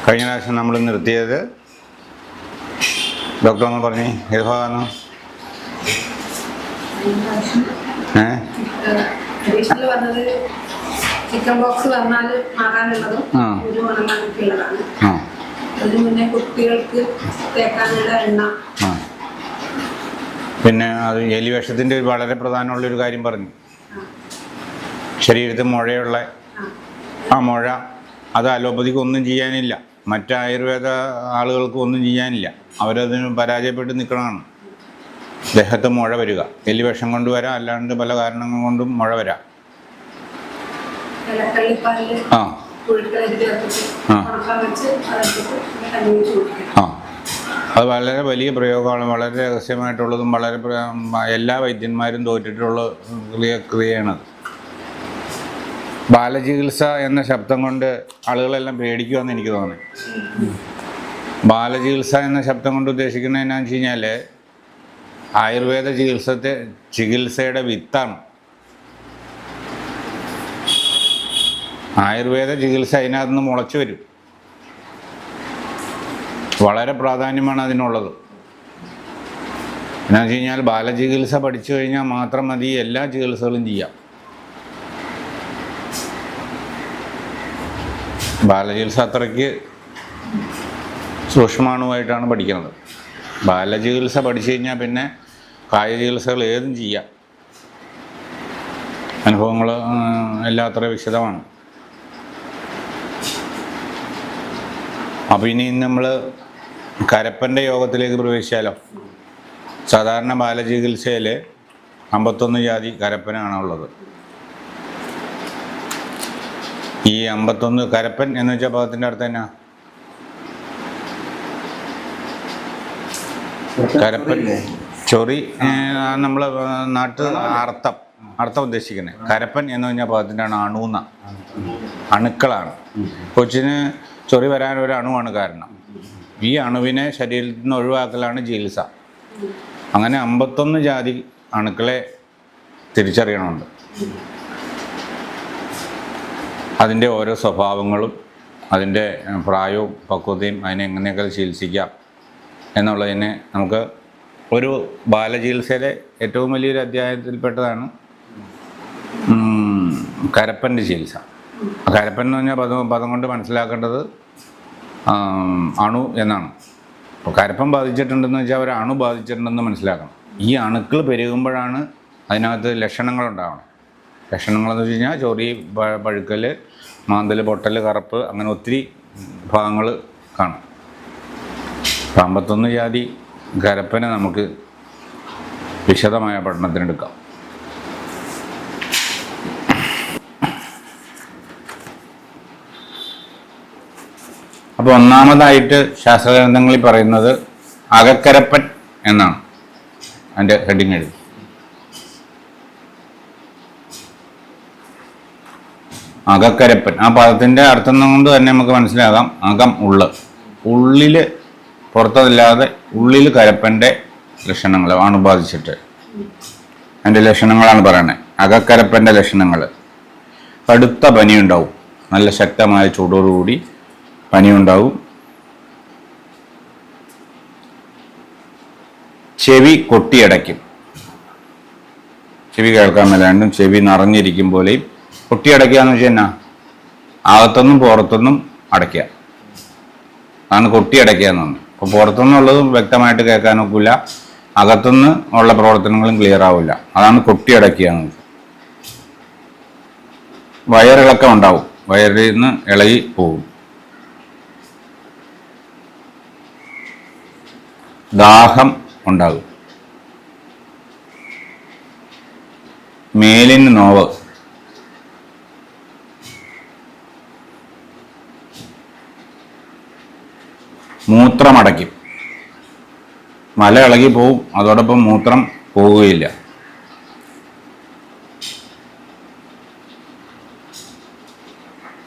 കഴിഞ്ഞ പ്രാവശ്യം നമ്മൾ നിർത്തിയത് ഡോക്ടർ ഒന്ന് പറഞ്ഞേ ഏത് ഭാഗമാണ്? ചിക്കൻ ബോക്സ് വന്നാൽ മാറാനുള്ളതും ഒരു ഉണങ്ങാനൊക്കെയുള്ളതാണ്. അതിന് മുന്നേ കുട്ടികൾക്ക് തേക്കാനുള്ള എണ്ണ, പിന്നെ അത് എലിവിഷത്തിൻ്റെ ഒരു വളരെ പ്രധാനമുള്ളൊരു കാര്യം പറഞ്ഞു. ശരീരത്തിൽ മുഴയുള്ള ആ മുഴ അത് അലോപ്പതിക്ക് ഒന്നും ചെയ്യാനില്ല, മറ്റ് ആയുർവേദ ആളുകൾക്ക് ഒന്നും ചെയ്യാനില്ല. അവരതിന് പരാജയപ്പെട്ട് നിൽക്കണതാണ്. ദേഹത്ത് മുഴ വരിക എലിവിഷം കൊണ്ട് വരാം, അല്ലാണ്ട് പല കാരണങ്ങൾ കൊണ്ടും മുഴ വരാം. അത് വളരെ വലിയ പ്രയോഗമാണ്, വളരെ രഹസ്യമായിട്ടുള്ളതും വളരെ എല്ലാ വൈദ്യന്മാരും തോറ്റിട്ടുള്ള ക്രിയയാണത്. ബാലചികിത്സ എന്ന ശബ്ദം കൊണ്ട് ആളുകളെല്ലാം പേടിക്കുമെന്ന് എനിക്ക് തോന്നി. ബാലചികിത്സ എന്ന ശബ്ദം കൊണ്ട് ഉദ്ദേശിക്കുന്നത് എന്നാന്ന് വെച്ച് കഴിഞ്ഞാൽ ആയുർവേദ ചികിത്സയുടെ വിത്താണ്. ആയുർവേദ ചികിത്സ അതിനകത്ത് നിന്ന് മുളച്ചു വരും. വളരെ പ്രാധാന്യമാണ് അതിനുള്ളത്. എന്നാന്ന് വെച്ച് കഴിഞ്ഞാൽ ബാലചികിത്സ പഠിച്ചു കഴിഞ്ഞാൽ മാത്രം മതി എല്ലാ ചികിത്സകളും ചെയ്യാം. ബാലചികിത്സ അത്രയ്ക്ക് സൂക്ഷ്മാണുവായിട്ടാണ് പഠിക്കുന്നത്. ബാലചികിത്സ പഠിച്ചു കഴിഞ്ഞാൽ പിന്നെ കായ ചികിത്സകൾ ഏതും ചെയ്യാം. അനുഭവങ്ങൾ എല്ലാം അത്ര വിശദമാണ്. അപ്പോൾ ഇനി നമ്മൾ കരപ്പൻ്റെ യോഗത്തിലേക്ക് പ്രവേശിച്ചാലോ? സാധാരണ ബാലചികിത്സയിൽ 51 ജാതി കരപ്പനാണുള്ളത്. ഈ 51 കരപ്പൻ എന്ന് വെച്ചാൽ പദത്തിൻ്റെ അർത്ഥം എന്നാ? കരപ്പൻ ചൊറി, നമ്മൾ നാട്ടിൽ അർത്ഥം ഉദ്ദേശിക്കുന്നത്. കരപ്പൻ എന്ന് പറഞ്ഞാൽ പദത്തിൻ്റെയാണ് അണുന്ന, അണുക്കളാണ്. കൊച്ചിന് ചൊറി വരാൻ ഒരു അണുവാണ് കാരണം. ഈ അണുവിനെ ശരീരത്തിൽ നിന്ന് ഒഴിവാക്കലാണ് ചികിത്സ. അങ്ങനെ 51 ജാതി അണുക്കളെ തിരിച്ചറിയണമുണ്ട്. അതിൻ്റെ ഓരോ സ്വഭാവങ്ങളും അതിൻ്റെ പ്രായവും പക്വതയും അതിനെ എങ്ങനെയൊക്കെ ചികിത്സിക്കാം എന്നുള്ളതിനെ നമുക്ക് ഒരു ബാലചികിത്സയിലെ ഏറ്റവും വലിയൊരു അധ്യായത്തിൽപ്പെട്ടതാണ് കരപ്പൻ്റെ ചികിത്സ. കരപ്പൻ എന്ന് പറഞ്ഞാൽ പദം കൊണ്ട് മനസ്സിലാക്കേണ്ടത് അണു എന്നാണ്. അപ്പോൾ കരപ്പൻ ബാധിച്ചിട്ടുണ്ടെന്ന് വെച്ചാൽ അവർ അണു ബാധിച്ചിട്ടുണ്ടെന്ന് മനസ്സിലാക്കണം. ഈ അണുക്കൾ പെരുകുമ്പോഴാണ് അതിനകത്ത് ലക്ഷണങ്ങളുണ്ടാവണം. ലക്ഷണങ്ങളെന്ന് വെച്ച് കഴിഞ്ഞാൽ ചൊറി, പഴുക്കൽ, മാന്തൽ, പൊട്ടൽ, കറുപ്പ്, അങ്ങനെ ഒത്തിരി ഭാഗങ്ങൾ കാണും. 51 ജാതി കരപ്പനെ നമുക്ക് വിശദമായ പഠനത്തിനെടുക്കാം. അപ്പോൾ ഒന്നാമതായിട്ട് ശാസ്ത്രഗ്രന്ഥങ്ങളിൽ പറയുന്നത് അകക്കരപ്പൻ എന്നാണ് അതിൻ്റെ ഹെഡിങ് എഴുതി. അകക്കരപ്പൻ ആ പദത്തിൻ്റെ അർത്ഥം കൊണ്ട് തന്നെ നമുക്ക് മനസ്സിലാകാം. അകം ഉള്ളിൽ പുറത്തല്ലാതെ ഉള്ളിൽ കരപ്പൻ്റെ ലക്ഷണങ്ങൾ അണുബാധിച്ചിട്ട് അതിൻ്റെ ലക്ഷണങ്ങളാണ് പറയുന്നത്. അകക്കരപ്പൻ്റെ ലക്ഷണങ്ങൾ: കടുത്ത പനിയുണ്ടാവും, നല്ല ശക്തമായ ചൂടോടുകൂടി പനിയുണ്ടാവും. ചെവി കൊട്ടിയടയ്ക്കും, ചെവി കേൾക്കാൻ മേലാണ്ടും ചെവി നിറഞ്ഞിരിക്കും പോലെയും. കൊട്ടിയടയ്ക്കുക എന്ന് വെച്ചാൽ എന്നാ? അകത്തൊന്നും പുറത്തൊന്നും അടയ്ക്കുക, അതാണ് കൊട്ടിയടയ്ക്കുക എന്ന് പറഞ്ഞത്. അപ്പോൾ പുറത്തുനിന്നുള്ളതും വ്യക്തമായിട്ട് കേൾക്കാനൊക്കില്ല, അകത്തുനിന്ന് ഉള്ള പ്രവർത്തനങ്ങളും ക്ലിയർ ആവില്ല, അതാണ് കൊട്ടിയടയ്ക്കുക എന്ന് വെച്ചാൽ. വയറിളക്കം ഉണ്ടാവും, വയറിൽ നിന്ന് ഇളകി പോകും. ദാഹം ഉണ്ടാകും. മേലിന് നോവ്, മൂത്രമടയ്ക്കും, മല ഇളകി പോവും, അതോടൊപ്പം മൂത്രം പോവുകയില്ല.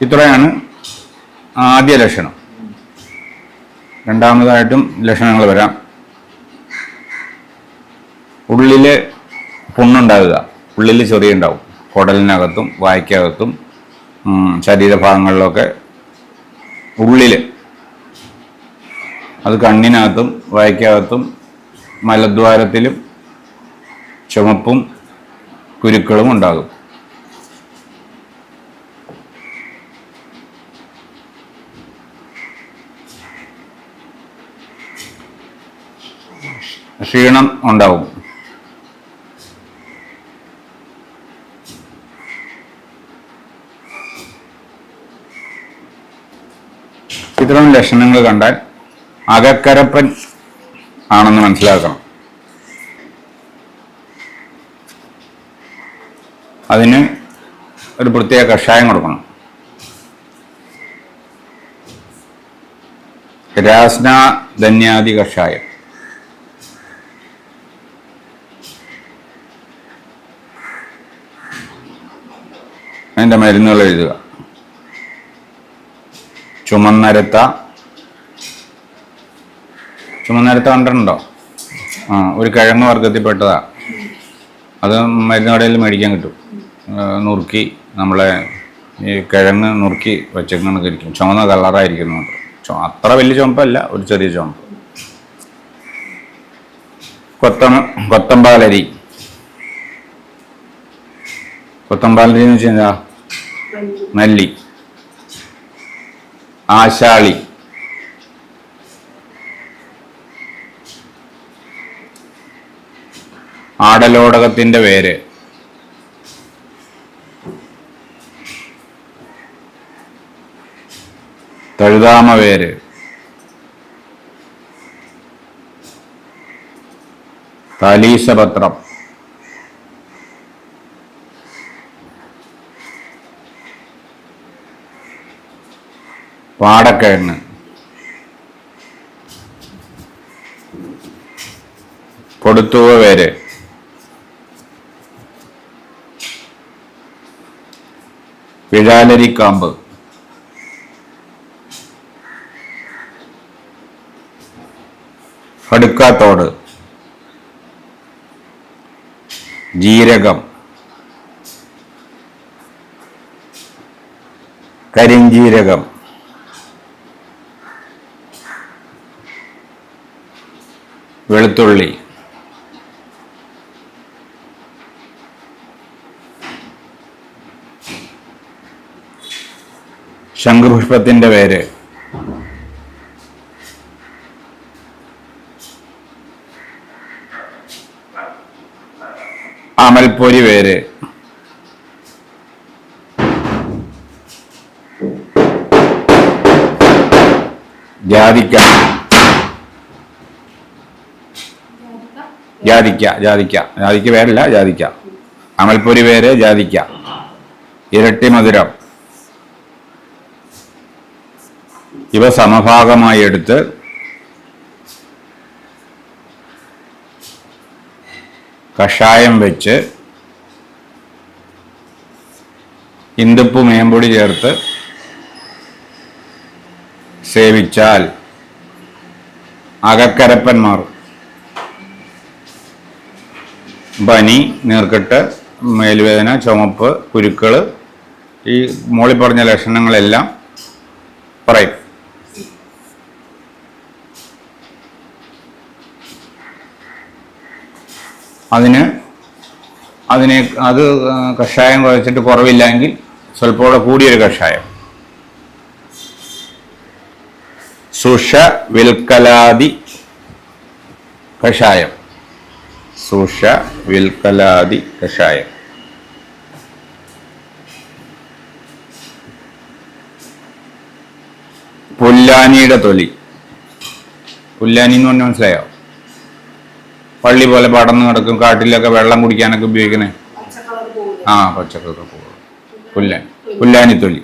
ഇത്രയാണ് ആദ്യ ലക്ഷണം. രണ്ടാമതായിട്ടും ലക്ഷണങ്ങൾ വരാം. ഉള്ളിൽ പുണ്ണുണ്ടാവുക, ഉള്ളിൽ ചൊറിയുണ്ടാവും, കുടലിനകത്തും വായ്ക്കകത്തും ശരീരഭാഗങ്ങളിലൊക്കെ ഉള്ളിൽ അത് കണ്ണിനകത്തും വായ്ക്കകത്തും മലദ്വാരത്തിലും ചുമപ്പും കുരുക്കളും ഉണ്ടാകും. ക്ഷീണം ഉണ്ടാവും. ഇത്തരം ലക്ഷണങ്ങൾ കണ്ടാൽ അകക്കരപ്പൻ ആണെന്ന് മനസ്സിലാക്കണം. അതിന് ഒരു പ്രത്യേക കഷായം കൊടുക്കണം. രാസ്ന ധന്യാദി കഷായം. അതിൻ്റെ മരുന്നുകൾ എഴുതുക. ചുമന്നരത്ത കണ്ടിട്ടുണ്ടോ? ഒരു കിഴങ്ങ് വർഗത്തിൽപ്പെട്ടതാ. അത് മരുന്ന് കടയിൽ മേടിക്കാൻ കിട്ടും. നുറുക്കി നമ്മളെ ഈ കിഴങ്ങ് നുറുക്കി വെച്ചേക്കണക്കിരിക്കും. ചുമന്ന കളറായിരിക്കുന്നുണ്ട്. അത്ര വലിയ ചുമപ്പല്ല, ഒരു ചെറിയ ചുമപ്പ്. കൊത്തമ്പാലരി എന്ന് വെച്ച് കഴിഞ്ഞാൽ മല്ലി. ആശാളി, ആടലോടകത്തിന്റെ വേര്, തഴുതാമ വേര്, താലീസപത്രം, പാടക്കിഴങ്ങ്, കൊടുത്തൂവ വേര്, വിഴാലരിക്കാമ്പ്, കടുക്കാത്തോട്, ജീരകം, കരിഞ്ജീരകം, വെളുത്തുള്ളി, ശംഖുപുഷ്പത്തിന്റെ വേര്, അമൽപ്പൊരി വേര്, ജാതിക്ക വേരല്ല, ജാതിക്ക, അമൽപ്പൊരി വേര്, ജാതിക്ക, ഇരട്ടി മധുരം. ഇവ സമഭാഗമായി എടുത്ത് കഷായം വെച്ച് ഇന്ദുപ്പ് മേമ്പൊടി ചേർത്ത് സേവിച്ചാൽ അകക്കരപ്പൻ മാറും. പനി, നീർക്കെട്ട്, മേലുവേദന, ചുമപ്പ്, കുരുക്കൾ, ഈ മോളി പറഞ്ഞ ലക്ഷണങ്ങളെല്ലാം പറയും. അത് കഷായം കുഴച്ചിട്ട് കുറവില്ലെങ്കിൽ സ്വല്പം കൂടിയൊരു കഷായം, സുഷവിൽക്കലാദി കഷായം, സുഷവിൽക്കലാദി കഷായം. പുല്ലാനിയുടെ തൊലി. പുല്ലാനി എന്ന് പറഞ്ഞാൽ മനസ്സിലായോ? പള്ളി പോലെ പടർന്നു കിടക്കും, കാട്ടിലൊക്കെ വെള്ളം കുടിക്കാനൊക്കെ ഉപയോഗിക്കണേ. പച്ചക്കറി പൂവ്, പുല്ലാനിത്തൊലി.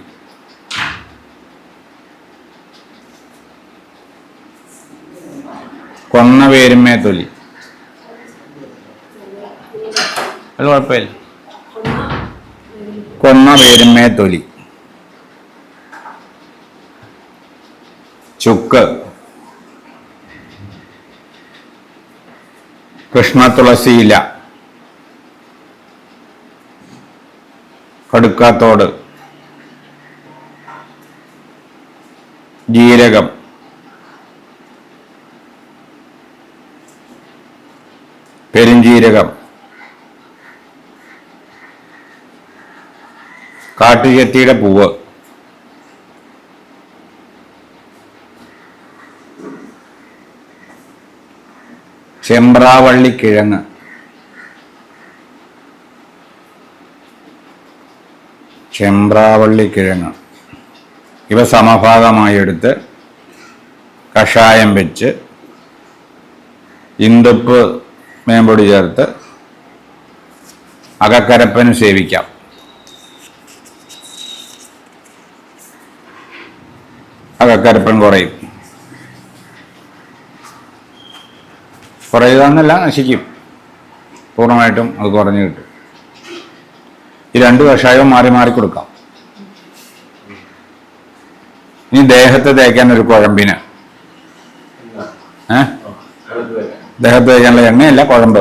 കൊന്ന വേരുമേ തൊലി. അത് കുഴപ്പമില്ല. കൊന്ന വേരുമേ തൊലി. ചുക്ക്, കൃഷ്ണ തുളസിയില, കടുക്കാത്തോട്, ജീരകം, പെരിഞ്ജീരകം, കാട്ടുചെത്തിയുടെ പൂവ്, ചെമ്പ്രാവള്ളിക്കിഴങ്ങ്, ചെമ്പ്രാവള്ളിക്കിഴങ്ങ് ഇവ സമഭാഗമായി എടുത്ത് കഷായം വെച്ച് ഇന്തുപ്പ് മേമ്പൊടി ചേർത്ത് അകക്കരപ്പന് സേവിക്കാം. അകക്കരപ്പൻ കുറയും. കുറയുകയെന്നല്ല, നശിക്കും. പൂർണ്ണമായിട്ടും അത് കുറഞ്ഞു കിട്ടും. ഈ രണ്ട് കഷായവും മാറി മാറി കൊടുക്കാം. ഇനി ദേഹത്ത് തേക്കാൻ ഒരു കുഴമ്പിന്, ദേഹത്ത് തേക്കാനുള്ള എണ്ണയല്ല, കുഴമ്പ്.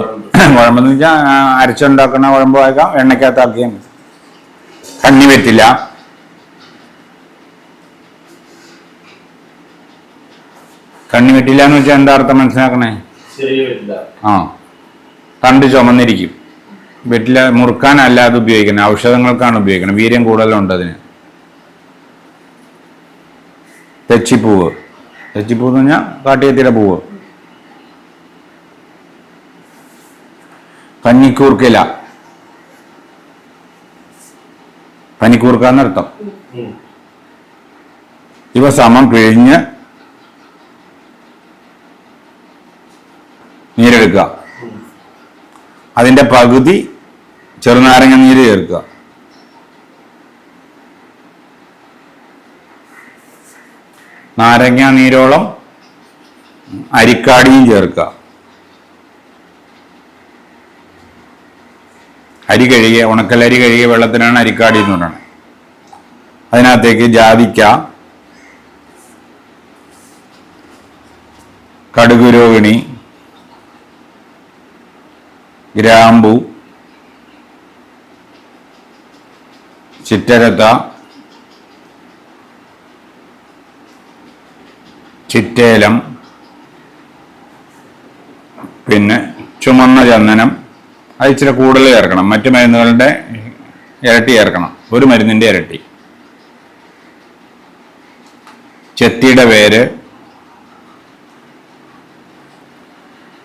കുഴമ്പെന്ന് വെച്ചാൽ അരച്ചുണ്ടാക്കുന്ന കുഴമ്പ് ആക്കാം, എണ്ണയ്ക്കകത്താക്കിയാൽ മതി. കണ്ണി വെറ്റില്ല, കണ്ണി വെറ്റില്ല എന്ന് വെച്ചാൽ എന്താ അർത്ഥം മനസ്സിലാക്കണേ? ആ, തണ്ട് ചുമന്നിരിക്കും. വെറ്റില മുറുക്കാനല്ല അത് ഉപയോഗിക്കുന്നത്, ഔഷധങ്ങൾക്കാണ് ഉപയോഗിക്കുന്നത്. വീര്യം കൂടുതലുണ്ട് അതിന്. തെച്ചിപ്പൂവ്, തെച്ചിപ്പൂവ് എന്ന് പറഞ്ഞാൽ കാട്ടുചെത്തിയുടെ പൂവ്. പനിക്കൂർക്കില, പനിക്കൂർക്ക എന്നർത്ഥം. ഇവ സമം പിഴിഞ്ഞ് നീരെടുക്കുക. അതിന്റെ പകുതി ചെറുനാരങ്ങ നീര് ചേർക്കുക. നാരങ്ങ നീരോളം അരിക്കാടിയും ചേർക്കുക. അരി കഴുകിയ, ഉണക്കലരി കഴുകിയ വെള്ളത്തിനാണ് അരിക്കാടി എന്ന് പറയുന്നത്. അതിനകത്തേക്ക് ജാതിക്ക, കടുകുരോഹിണി, ഗ്രാമ്പു, ചിറ്റരത്ത, ചിറ്റേലം, പിന്നെ ചുമന്ന ചന്ദനം. അത് ഇച്ചിരി കൂടുതൽ ചേർക്കണം. മറ്റു മരുന്നുകളുടെ ഇരട്ടി ചേർക്കണം, ഒരു മരുന്നിൻ്റെ ഇരട്ടി. ചെത്തിയുടെ വേര്,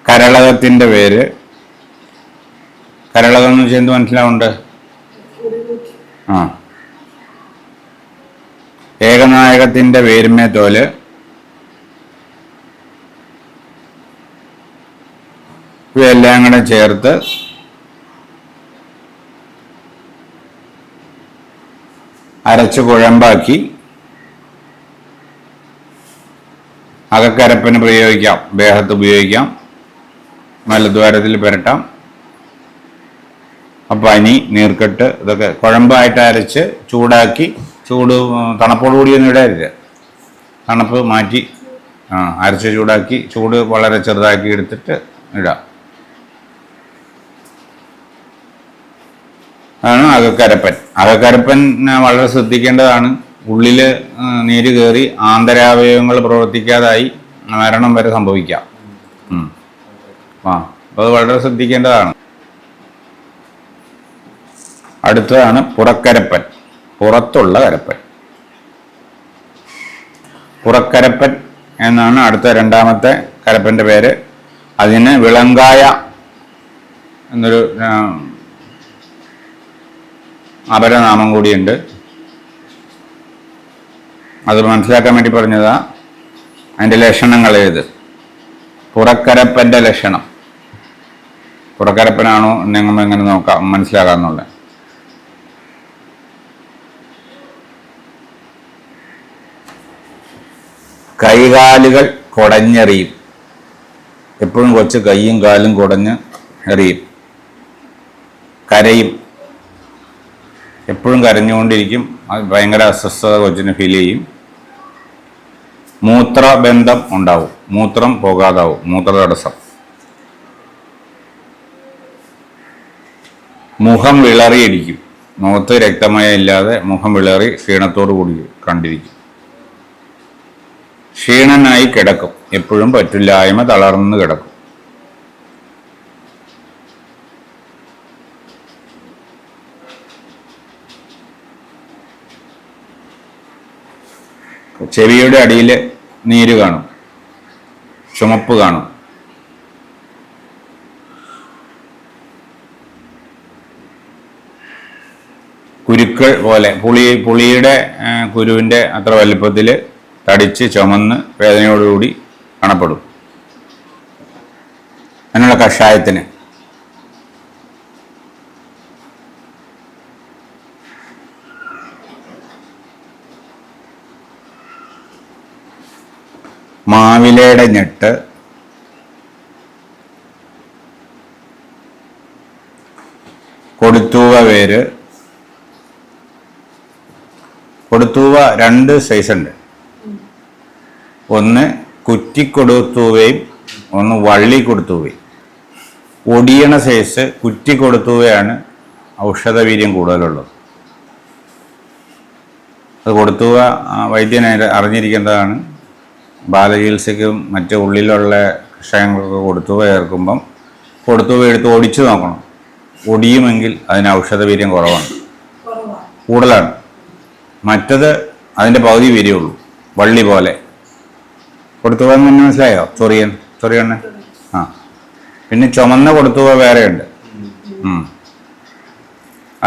കരളകത്തിൻ്റെ വേര്. കരളകം എന്ന് വെച്ചാൽ എന്ത് മനസ്സിലാവുന്നുണ്ട്? ആ, ഏകനായകത്തിൻ്റെ വേരുമേ തോല്, ഇവയെല്ലാം കൂടെ ചേർത്ത് അരച്ച് കുഴമ്പാക്കി അകക്കരപ്പന് പ്രയോഗിക്കാം, ദേഹത്ത് ഉപയോഗിക്കാം, മലദ്വാരത്തിൽ പുരട്ടാം. പനി, നീർക്കെട്ട് ഇതൊക്കെ കുഴമ്പായിട്ട് അരച്ച് ചൂടാക്കി, തണുപ്പോടുകൂടിയൊന്നും ഇടരുത്, തണുപ്പ് മാറ്റി അരച്ച് ചൂടാക്കി, ചൂട് വളരെ ചെറുതാക്കി എടുത്തിട്ട് ഇടാം. ആണ് അകക്കരപ്പൻ. അകക്കരപ്പൻ വളരെ ശ്രദ്ധിക്കേണ്ടതാണ്. ഉള്ളിൽ നീര് കയറി ആന്തരാവയവങ്ങൾ പ്രവർത്തിക്കാതായി മരണം വരെ സംഭവിക്കാം. അപ്പോൾ അത് വളരെ ശ്രദ്ധിക്കേണ്ടതാണ്. അടുത്തതാണ് പുറക്കരപ്പൻ, പുറത്തുള്ള കരപ്പൻ. പുറക്കരപ്പൻ എന്നാണ് അടുത്ത രണ്ടാമത്തെ കരപ്പൻ്റെ പേര്. അതിന് വിളങ്കായ എന്നൊരു അപരനാമം കൂടിയുണ്ട്. അത് മനസ്സിലാക്കാൻ വേണ്ടി പറഞ്ഞതാ. അതിൻ്റെ ലക്ഷണങ്ങൾ ഏത്? പുറക്കരപ്പൻ്റെ ലക്ഷണം. പുറക്കരപ്പനാണോ നിങ്ങൾ എങ്ങനെ നോക്കാം, മനസ്സിലാക്കാമെന്നുള്ളത്. കൈകാലുകൾ കുടഞ്ഞെറിയും. എപ്പോഴും കൊച്ച് കൈയും കാലും കുടഞ്ഞ് എറിയും. കരയും, എപ്പോഴും കരഞ്ഞുകൊണ്ടിരിക്കും. അത് ഭയങ്കര അസ്വസ്ഥത കൊച്ചിന് ഫീൽ ചെയ്യും. മൂത്രബന്ധം ഉണ്ടാവും, മൂത്രം പോകാതാവും, മൂത്ര തടസ്സം. മുഖം വിളറിയിരിക്കും, മുഖത്ത് രക്തമയം ഇല്ലാതെ മുഖം വിളറി ക്ഷീണത്തോടു കൂടി കണ്ടിരിക്കും. ക്ഷീണനായി കിടക്കും, എപ്പോഴും പറ്റില്ലായ്മ, തളർന്ന് കിടക്കും. ചെവിയുടെ അടിയിൽ നീര് കാണും, ചുമപ്പ് കാണും. കുരുക്കൾ പോലെ പുളിയുടെ കുരുവിൻ്റെ അത്ര വലിപ്പത്തിൽ തടിച്ച് ചുമന്ന് വേദനയോടുകൂടി കാണപ്പെടും. അതിനുള്ള കഷായത്തിന് മാവിലയുടെ ഞെട്ട്, കൊടുത്തൂവ വേര്. കൊടുത്തൂവ 2 സൈസ് ഉണ്ട്. ഒന്ന് കുറ്റിക്കൊടുത്തൂവയും ഒന്ന് വള്ളി കൊടുത്തൂവയും. ഒടിയണ സൈസ് കുറ്റിക്കൊടുത്തൂവയാണ് ഔഷധവീര്യം കൂടുതലുള്ളത്. അത് കൊടുത്തൂവ വൈദ്യനായിട്ട് അറിഞ്ഞിരിക്കേണ്ടതാണ്. ബാലചികിത്സയ്ക്കും മറ്റ് ഉള്ളിലുള്ള കഷായങ്ങൾക്ക് കൊടുത്തൂവ ചേർക്കുമ്പം കൊടുത്തൂവ എടുത്ത് ഒടിച്ചു നോക്കണം. ഒടിയുമെങ്കിൽ അതിന് ഔഷധവീര്യം കുറവാണ്, കൂടുതലാണ്. മറ്റത് അതിൻ്റെ പകുതി വീര്യമുള്ളൂ, വള്ളി പോലെ. കൊടുത്തൂവ എന്ന് തന്നെ മനസ്സിലായോ? ചൊറിയണ്ണ. ആ, പിന്നെ ചുമന്ന കൊടുത്തൂവ വേറെയുണ്ട്.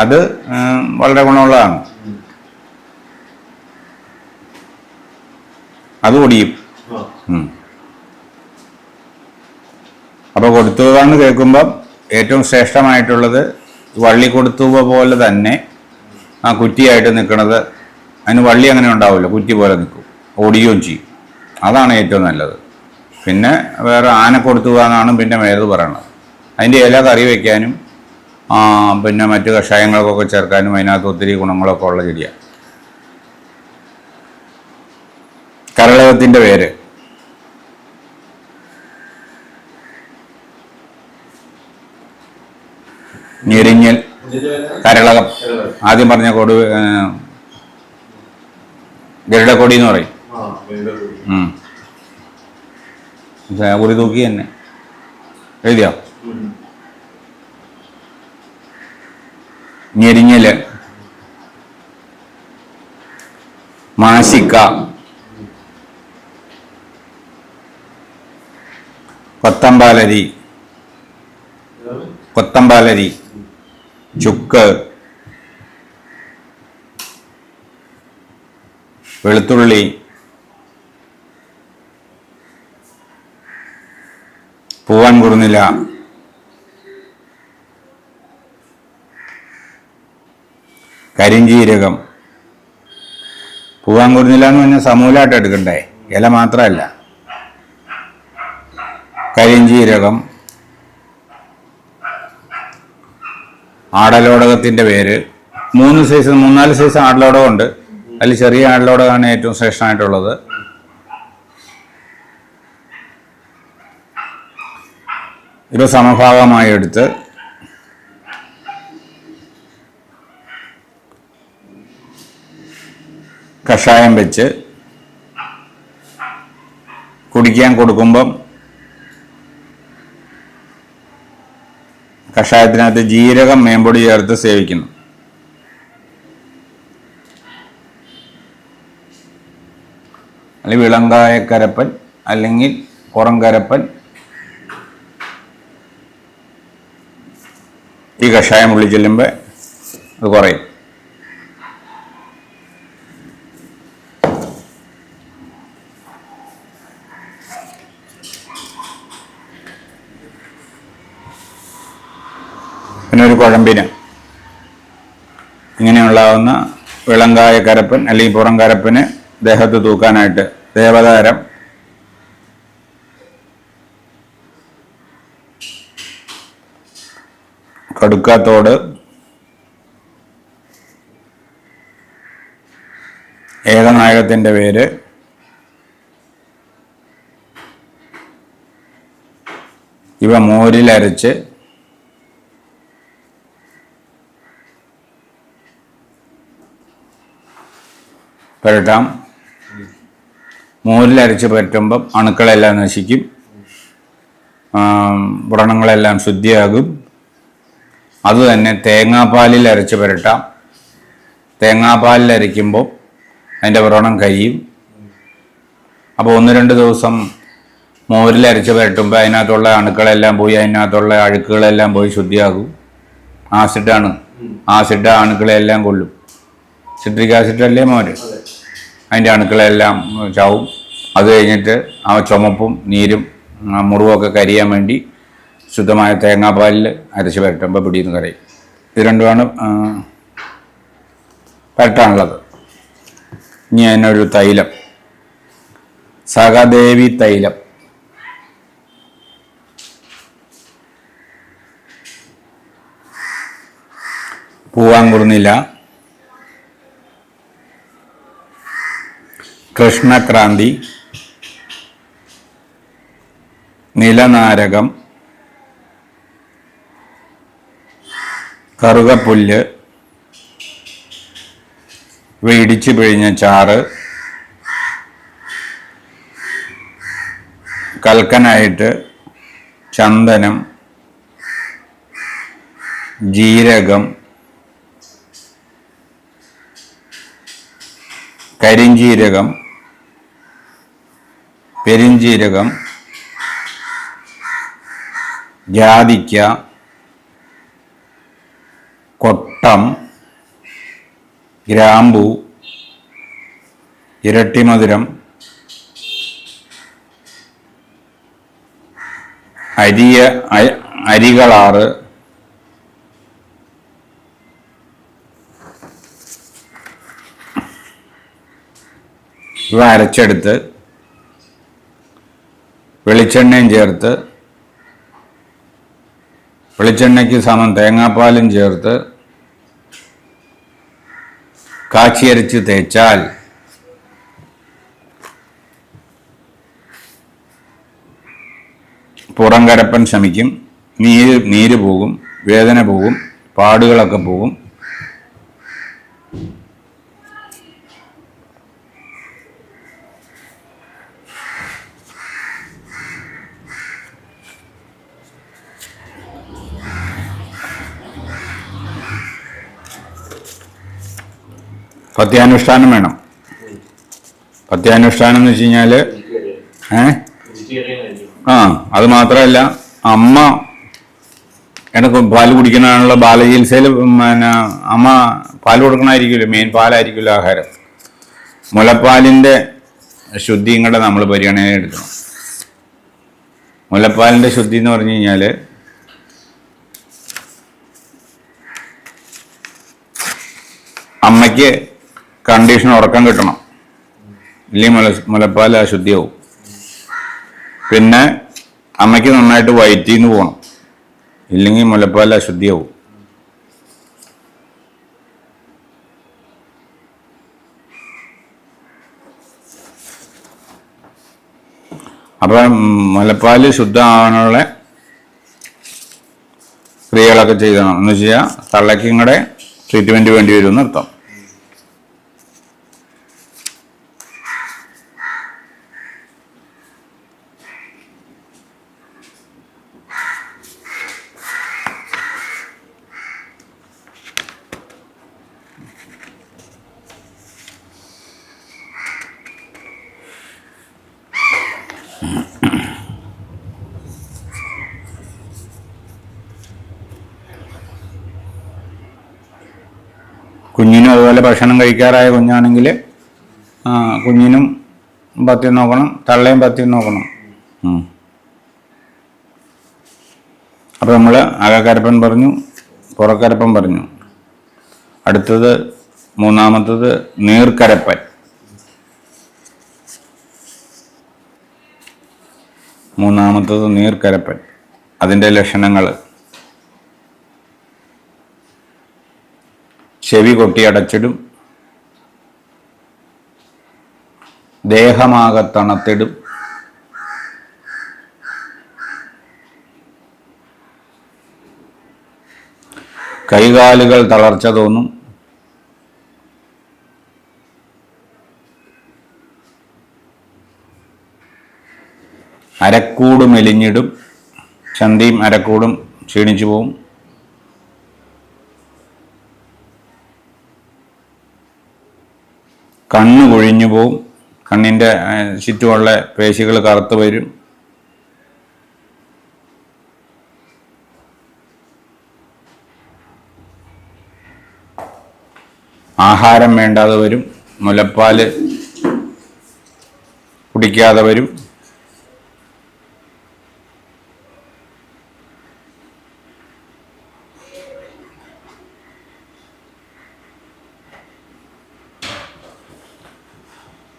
അത് വളരെ ഗുണമുള്ളതാണ്. അത് ഒടിയും. അപ്പോൾ കൊടുത്തൂവ എന്ന് കേൾക്കുമ്പം ഏറ്റവും ശ്രേഷ്ഠമായിട്ടുള്ളത് വള്ളി കൊടുത്തൂവ പോലെ തന്നെ ആ കുറ്റിയായിട്ട് നിൽക്കുന്നത്. അതിന് വള്ളി അങ്ങനെ ഉണ്ടാവില്ല, കുറ്റി പോലെ നിൽക്കും, ഒടിയുകയും ചെയ്യും. അതാണ് ഏറ്റവും നല്ലത്. പിന്നെ വേറെ ആനക്കൊടുത്തൂവ എന്നാണ് പിന്നെ വേറെ പറയണത്. അതിൻ്റെ ഇല കറി വയ്ക്കാനും പിന്നെ മറ്റ് കഷായങ്ങൾക്കൊക്കെ ചേർക്കാനും അതിനകത്ത് ഒത്തിരി ഗുണങ്ങളൊക്കെ ഉള്ള ചെടിയാണ്. കരളകത്തിൻ്റെ വേര്, ഞെരിഞ്ഞൽ, കരളകം. ആദ്യം പറഞ്ഞ ഗരുഡക്കൊടി എന്ന് പറയും. കുറി തൂക്കി തന്നെ എഴുതിയോ? ഞെരിഞ്ഞല്, മാസിക്ക, കൊത്തമ്പാലരി, ചുക്ക്, വെളുത്തുള്ളി, പൂവാൻ കുറുനില, കരിഞ്ജീരകം. പൂവാൻ കുറുനില എന്ന് പറഞ്ഞാൽ സമൂലമായിട്ട് എടുക്കണ്ടേ, ഇല മാത്രമല്ല. കരിഞ്ജീരകം, ആടലോടകത്തിൻ്റെ പേര്. 3-4 സൈസ് ആടലോടകമുണ്ട്. അതിൽ ചെറിയ ആടലോടകമാണ് ഏറ്റവും ശ്രേഷ്ഠമായിട്ടുള്ളത്. ഇത് സമഭാഗമായി എടുത്ത് കഷായം വെച്ച് കുടിക്കാൻ കൊടുക്കുമ്പം കഷായത്തിനകത്ത് ജീരകം മേമ്പൊടി ചേർത്ത് സേവിക്കുന്നു. അല്ലെങ്കിൽ വിളങ്കായക്കരപ്പൻ അല്ലെങ്കിൽ പുറംകരപ്പൻ. ഈ കഷായം ഉള്ളിൽ ചെല്ലുമ്പോൾ അത് കുറയും. പിന്നെ ഒരു കുഴമ്പിന് ഇങ്ങനെയുള്ളാവുന്ന വിളങ്കായക്കരപ്പൻ അല്ലെങ്കിൽ പുറംകരപ്പന് ദേഹത്ത് തൂക്കാനായിട്ട് ദേവതാരം, കടുക്കാത്തോട്, ഏകനായകത്തിൻ്റെ പേര്, ഇവ മോരിലരച്ച് പുരട്ടാം. മോരിലരച്ച് പുരട്ടുമ്പം അണുക്കളെല്ലാം നശിക്കും, വ്രണങ്ങളെല്ലാം ശുദ്ധിയാകും. അതുതന്നെ തേങ്ങാപ്പാലിൽ അരച്ച് പുരട്ടാം. തേങ്ങാപ്പാലിൽ അരയ്ക്കുമ്പോൾ അതിൻ്റെ വ്രണം കരിയും. അപ്പോൾ 1-2 ദിവസം മോരിൽ അരച്ച് പുരട്ടുമ്പോൾ അതിനകത്തുള്ള അണുക്കളെല്ലാം പോയി, അതിനകത്തുള്ള അഴുക്കുകളെല്ലാം പോയി ശുദ്ധിയാകും. ആസിഡാണ്, ആസിഡ് അണുക്കളെല്ലാം കൊല്ലും. സിട്രിക് ആസിഡല്ലേ മോര്, അതിൻ്റെ അണുക്കളെല്ലാം ചാവും. അത് കഴിഞ്ഞിട്ട് ആ ചുമപ്പും നീരും മുറിവൊക്കെ കരിയാൻ വേണ്ടി ശുദ്ധമായ തേങ്ങാപ്പാലിൽ അരച്ച് പുരട്ടുമ്പോൾ പിടിയെന്ന് കരയും. ഇത് രണ്ടുമാണ് പുരട്ടാനുള്ളത്. ഇനി അതിനൊരു തൈലം, സഹദേവി തൈലം. പൂവാങ്കുറുന്നില, കൃഷ്ണക്രാന്തി, നിലനാരകം, കറുകപ്പുല്ല്, ഇടിച്ചു പിഴിഞ്ഞ ചാറ്, കൽക്കനായിട്ട്, ചന്ദനം, ജീരകം, കരിഞ്ജീരകം, പെരിഞ്ജീരകം, ജാതിക്ക, കൊട്ടം, ഗ്രാമ്പൂ, ഇരട്ടിമധുരം, അരികളാറ്, ഇവ അരച്ചെടുത്ത് വെളിച്ചെണ്ണയും ചേർത്ത്, വെളിച്ചെണ്ണയ്ക്ക് സമം തേങ്ങാപ്പാലും ചേർത്ത് കാച്ചിയരച്ച് തേച്ചാൽ പുറം കരപ്പൻ ശമിക്കും, നീര് പോകും, വേദന പോകും, പാടുകളൊക്കെ പോകും. പഥ്യാനുഷ്ഠാനം വേണം. പഥ്യാനുഷ്ഠാനം എന്ന് വെച്ച് കഴിഞ്ഞാൽ അത് മാത്രമല്ല, അമ്മ എനിക്ക് പാല് കുടിക്കണമാണുള്ള ബാലചികിത്സയിൽ പിന്നെ അമ്മ പാല് കൊടുക്കണമായിരിക്കുമല്ലോ, മെയിൻ പാലായിരിക്കുമല്ലോ ആഹാരം. മുലപ്പാലിൻ്റെ ശുദ്ധിയും കൂടെ നമ്മൾ പരിഗണന എടുക്കണം. മുലപ്പാലിൻ്റെ ശുദ്ധി എന്ന് പറഞ്ഞു കഴിഞ്ഞാൽ അമ്മയ്ക്ക് കണ്ടീഷൻ ഉറക്കം കിട്ടണം, ഇല്ലെങ്കിൽ മുലപ്പാൽ അശുദ്ധിയാവും. പിന്നെ അമ്മയ്ക്ക് നന്നായിട്ട് വയറ്റിന്ന് പോകണം, ഇല്ലെങ്കിൽ മുലപ്പാൽ അശുദ്ധിയാവും. അപ്പം മുലപ്പാൽ ശുദ്ധമാകാനുള്ള ക്രിയകളൊക്കെ ചെയ്യണം എന്ന് വെച്ചാൽ തള്ളയ്ക്കും കൂടെ ട്രീറ്റ്മെൻറ്റ് വേണ്ടി വരുമെന്ന് അർത്ഥം. കുഞ്ഞിനും അതുപോലെ ഭക്ഷണം കഴിക്കാറായ കുഞ്ഞാണെങ്കിൽ കുഞ്ഞിനും പഥ്യം നോക്കണം, തള്ളയും പഥ്യം നോക്കണം. അപ്പോൾ നമ്മൾ അകക്കരപ്പൻ പറഞ്ഞു, പുറക്കരപ്പൻ പറഞ്ഞു. അടുത്തത് മൂന്നാമത്തത് നീർക്കരപ്പൻ. മൂന്നാമത്തത് നീർക്കരപ്പൻ. അതിൻ്റെ ലക്ഷണങ്ങൾ: ചെവി കൊട്ടിയടച്ചിടും, ദേഹമാകെ തണുത്തിടും, കൈകാലുകൾ തളർച്ച തോന്നും, അരക്കൂട് മെലിഞ്ഞിടും, ചന്തിയും അരക്കൂടും ക്ഷീണിച്ചു പോവും, കണ്ണ് കൊഴിഞ്ഞു പോവും, കണ്ണിൻ്റെ ചുറ്റുമുള്ള പേശികൾ കറുത്ത് വരും. ആഹാരം വേണ്ടാതെ വരും. മുലപ്പാൽ കുടിക്കാതെ വരും.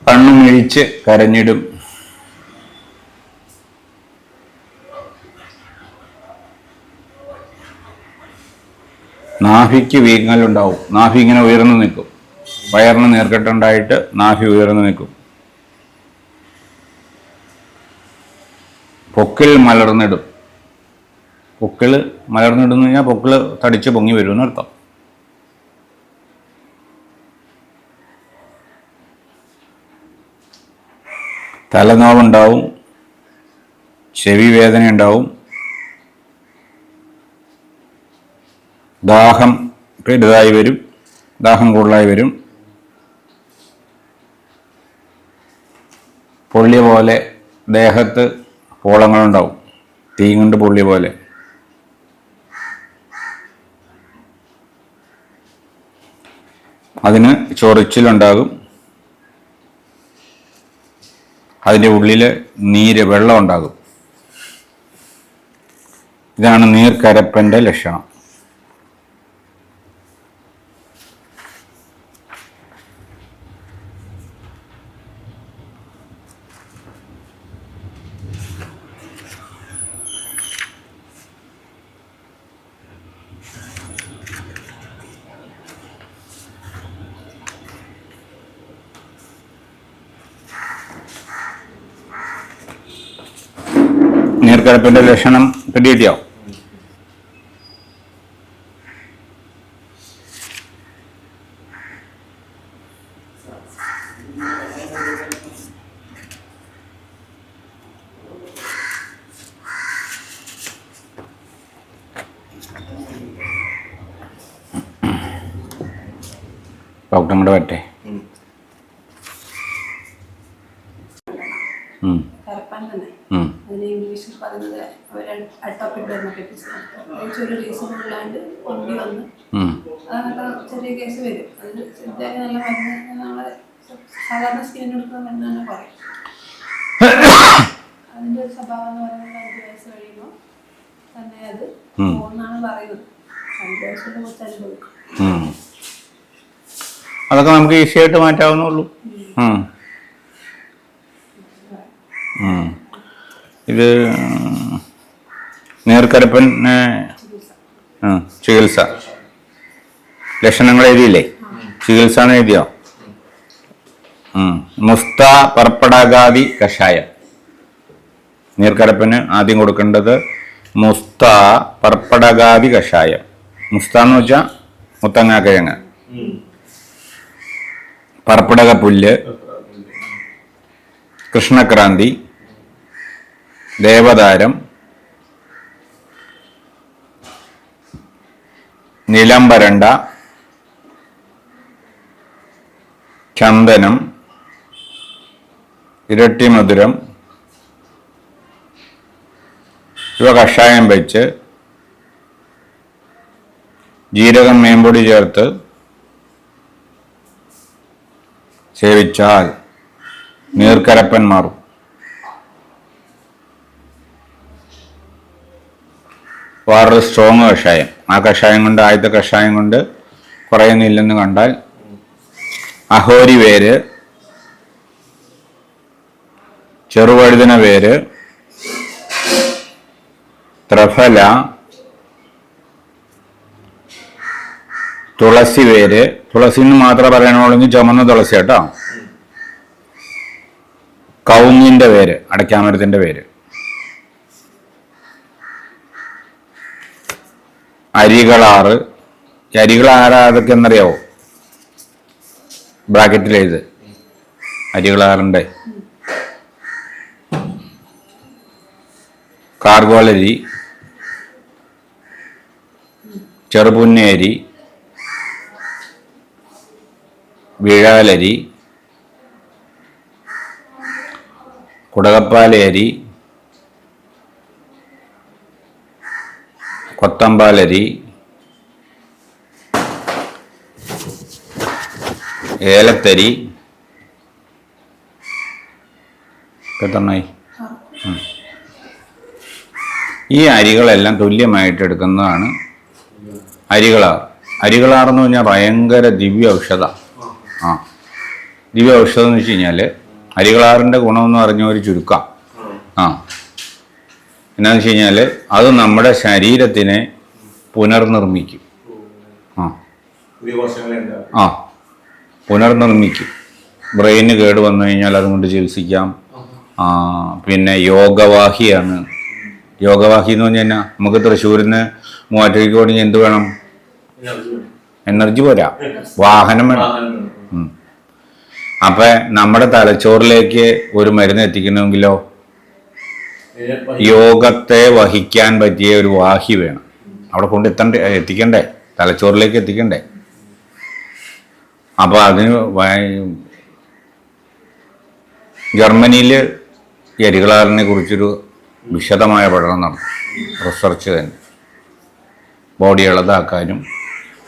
കണ്ണുമിഴിച്ച് കരഞ്ഞിടും. നാഭിക്ക് വീങ്ങലുണ്ടാവും. നാഭി ഇങ്ങനെ ഉയർന്നു നിൽക്കും. വയറിന് നീർക്കെട്ടുണ്ടായിട്ട് നാഭി ഉയർന്നു നിൽക്കും. പൊക്കിൾ മലർന്നിടും. പൊക്കിൾ മലർന്നിടുന്നു കഴിഞ്ഞാൽ പൊക്കിൾ തടിച്ച് പൊങ്ങി വരുമെന്ന് അർത്ഥം. തലനോവുണ്ടാവും. ചെവി വേദന ഉണ്ടാവും. ദാഹം പെരുതായി വരും. ദാഹം കൂടുതലായി വരും. പൊള്ളിയ പോലെ ദേഹത്ത് പോളങ്ങളുണ്ടാവും. തീ കൊണ്ട് പൊള്ളിയ പോലെ. അതിന് ചൊറിച്ചിലുണ്ടാകും. അതിൻ്റെ ഉള്ളിൽ വെള്ളം ഉണ്ടാകും. ഇതാണ് നീർക്കരപ്പൻ്റെ ലക്ഷണം. നീർക്കരപ്പൻ്റെ ലക്ഷണം പിടികിട്ടിയോ? ഡോക്ടറിനോട് പറ്റേ. കരപ്പാൻ തന്നെ. അതിന് ഇംഗ്ലീഷിൽ പറയുന്നത് അട്ടോപിക് ഡെർമറ്റൈറ്റിസ്. ഒരു റീസൺ ഇല്ലാണ്ട് പൊന്തി വന്ന് അങ്ങനത്തെ ചെറിയ കേസ് വരും. അതിന് ഇതൊക്കെ നല്ല മരുന്ന് നമ്മളെ സാധാരണ സ്കിന്നിന് എടുക്കുന്ന മരുന്ന് തന്നെ പറയും. അതിൻ്റെ ഒരു സ്വഭാവം എന്ന് പറയുന്നത് 5 വയസ്സ് കഴിയുമ്പോൾ തന്നെ അത് പോകുന്നാണ് പറയുന്നത്. 5 വയസ്സിൻ്റെ കുറച്ച് അനുഭവിക്കും. അതൊക്കെ നമുക്ക് ഈസി ആയിട്ട് മാറ്റാവുന്നുള്ളൂ. ഇത് നീർക്കരപ്പൻ ചികിത്സ ലക്ഷണങ്ങൾ എഴുതിയില്ലേ? ചികിത്സ എന്ന് എഴുതിയോ? മുസ്ത പർപ്പടകാദി കഷായം. നീർക്കരപ്പന് ആദ്യം കൊടുക്കേണ്ടത് മുസ്ത പർപ്പടകാദി കഷായം. മുസ്ത എന്ന് വെച്ചാൽ മുത്തങ്ങാക്കിഴങ്ങ്, പർപ്പടക പുല്ല്, കൃഷ്ണക്രാന്തി, ദേവതാരം, നിലംബരണ്ട, ചന്ദനം, ഇരട്ടിമധുരം ഇവ കഷായം വെച്ച് ജീരകം മേമ്പൊടി ചേർത്ത് സേവിച്ചാൽ നീർക്കരപ്പൻ മാറും. വേറൊരു സ്ട്രോങ് കഷായം. ആ കഷായം കൊണ്ട്, ആദ്യത്തെ കഷായം കൊണ്ട് കുറയുന്നില്ലെന്ന് കണ്ടാൽ അഹോരി വേര്, ചെറുവഴുതന വേര്, ത്രഫല, തുളസി വേര്. തുളസി എന്ന് മാത്രമേ പറയണുള്ളെങ്കിൽ ചുമന്ന തുളസി കേട്ടോ. കവുങ്ങിന്റെ വേര്, അടയ്ക്കാമരത്തിന്റെ വേര്, അരികളാറ്. അരികളാറ് അതൊക്കെ എന്നറിയാവോ? ബ്രാക്കറ്റിലെഴുത്. അരികളാറുണ്ട്. കാർഗോലരി, ചെറുപുന്നേരി, വിഴാലരി, കുടകപ്പാലരി, കൊത്തമ്പാലരി, ഏലത്തരി, എത്രണ്ണായി? ഈ അരികളെല്ലാം തുല്യമായിട്ട് എടുക്കുന്നതാണ് അരികളാർ. അരികളാർ എന്ന് പറഞ്ഞാൽ ഭയങ്കര ദിവ്യ ഔഷധ. ദിവ്യ ഔഷധം എന്ന് വെച്ച് കഴിഞ്ഞാൽ അരികളാറിൻ്റെ ഗുണമെന്ന് പറഞ്ഞ ഒരു ചുരുക്കം. എന്നാന്ന് വെച്ച് കഴിഞ്ഞാൽ അത് നമ്മുടെ ശരീരത്തിനെ പുനർനിർമ്മിക്കും. പുനർനിർമ്മിക്കും. ബ്രെയിന് കേട് വന്നു കഴിഞ്ഞാൽ അതുകൊണ്ട് ചികിത്സിക്കാം. പിന്നെ യോഗവാഹിയാണ്. യോഗവാഹി എന്ന് പറഞ്ഞു കഴിഞ്ഞാൽ നമുക്ക് തൃശ്ശൂരിന് മൂവാറ്റുപുഴയ്ക്ക് പോകണമെങ്കിൽ എന്ത് വേണം? എനർജി പോരാ, വാഹനം വേണം. അപ്പം നമ്മുടെ തലച്ചോറിലേക്ക് ഒരു മരുന്ന് എത്തിക്കണമെങ്കിലോ യോഗത്തെ വഹിക്കാൻ പറ്റിയ ഒരു വാഹി വേണം. അവിടെ കൊണ്ട് എത്തിക്കണ്ടേ, തലച്ചോറിലേക്ക് എത്തിക്കണ്ടേ. അപ്പോൾ അതിന് ജർമ്മനിയിൽ ഈ അരികളാറിനെ കുറിച്ചൊരു വിശദമായ പഠനം നടന്നു, റിസർച്ച് തന്നെ. ബോഡി ഇളതാക്കാനും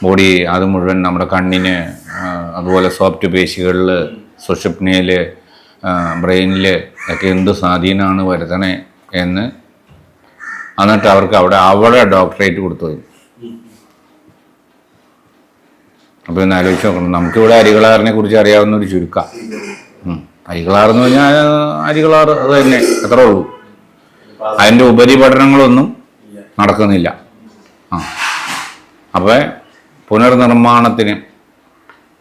ബോഡി അത് മുഴുവൻ നമ്മുടെ കണ്ണിന്, അതുപോലെ സോഫ്റ്റ് പേശികളിൽ, സുഷുപ്നയിൽ, ബ്രെയിനിൽ ഒക്കെ എന്ത് സ്വാധീനമാണ് വരുത്തണേ എന്ന് എന്നിട്ട് അവർക്ക് അവിടെ ഡോക്ടറേറ്റ് കൊടുത്തു. അപ്പോൾ ഒന്ന് ആലോചിച്ച് നോക്കണം. നമുക്കിവിടെ അരികളാറിനെ കുറിച്ച് അറിയാവുന്ന ഒരു ചുരുക്കം. അരികളാറെന്ന് പറഞ്ഞാൽ അരികളാർ അത് തന്നെ, അത്രേ ഉള്ളൂ. അതിൻ്റെ ഉപരിപഠനങ്ങളൊന്നും നടക്കുന്നില്ല. അപ്പോൾ പുനർനിർമ്മാണത്തിന്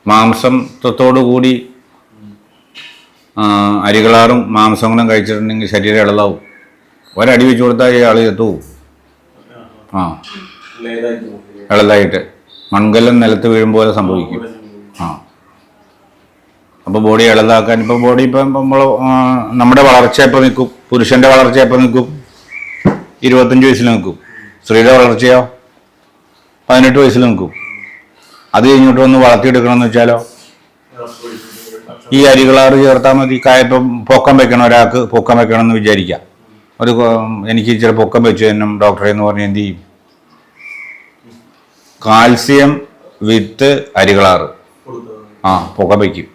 മാംസത്തോടു കൂടി അരികളാറും മാംസങ്ങളും കഴിച്ചിട്ടുണ്ടെങ്കിൽ ശരീരം ഇളതാവും. ഒരടി വെച്ച് കൊടുത്താൽ ആൾ എത്തുവും. ഇളതായിട്ട് മൺകലം നിലത്ത് വീഴും പോലെ സംഭവിക്കും. അപ്പോൾ ബോഡി ഇളതാക്കാൻ ഇപ്പോൾ ബോഡി ഇപ്പം നമ്മൾ നമ്മുടെ വളർച്ച എപ്പോൾ നിൽക്കും? പുരുഷൻ്റെ വളർച്ച എപ്പോൾ നിൽക്കും? 25 വയസ്സിൽ നിൽക്കും. സ്ത്രീയുടെ വളർച്ചയോ 18 വയസ്സിൽ നിൽക്കും. അത് കഴിഞ്ഞിട്ട് ഒന്ന് വളർത്തിയെടുക്കണമെന്ന് വെച്ചാലോ ഈ അരികളാറ് ചേർത്താൽ മതി. ഇപ്പം പൊക്കം വെക്കണം, ഒരാൾക്ക് പൊക്കം വെക്കണം എന്ന് വിചാരിക്കാം. എനിക്ക് ഇച്ചിരി പൊക്കം വെച്ചു തന്നെ ഡോക്ടറെ എന്ന് പറഞ്ഞ് എന്ത് ചെയ്യും? കാൽസ്യം വിത്ത് അരികളാറ് പൊക്കം വയ്ക്കും.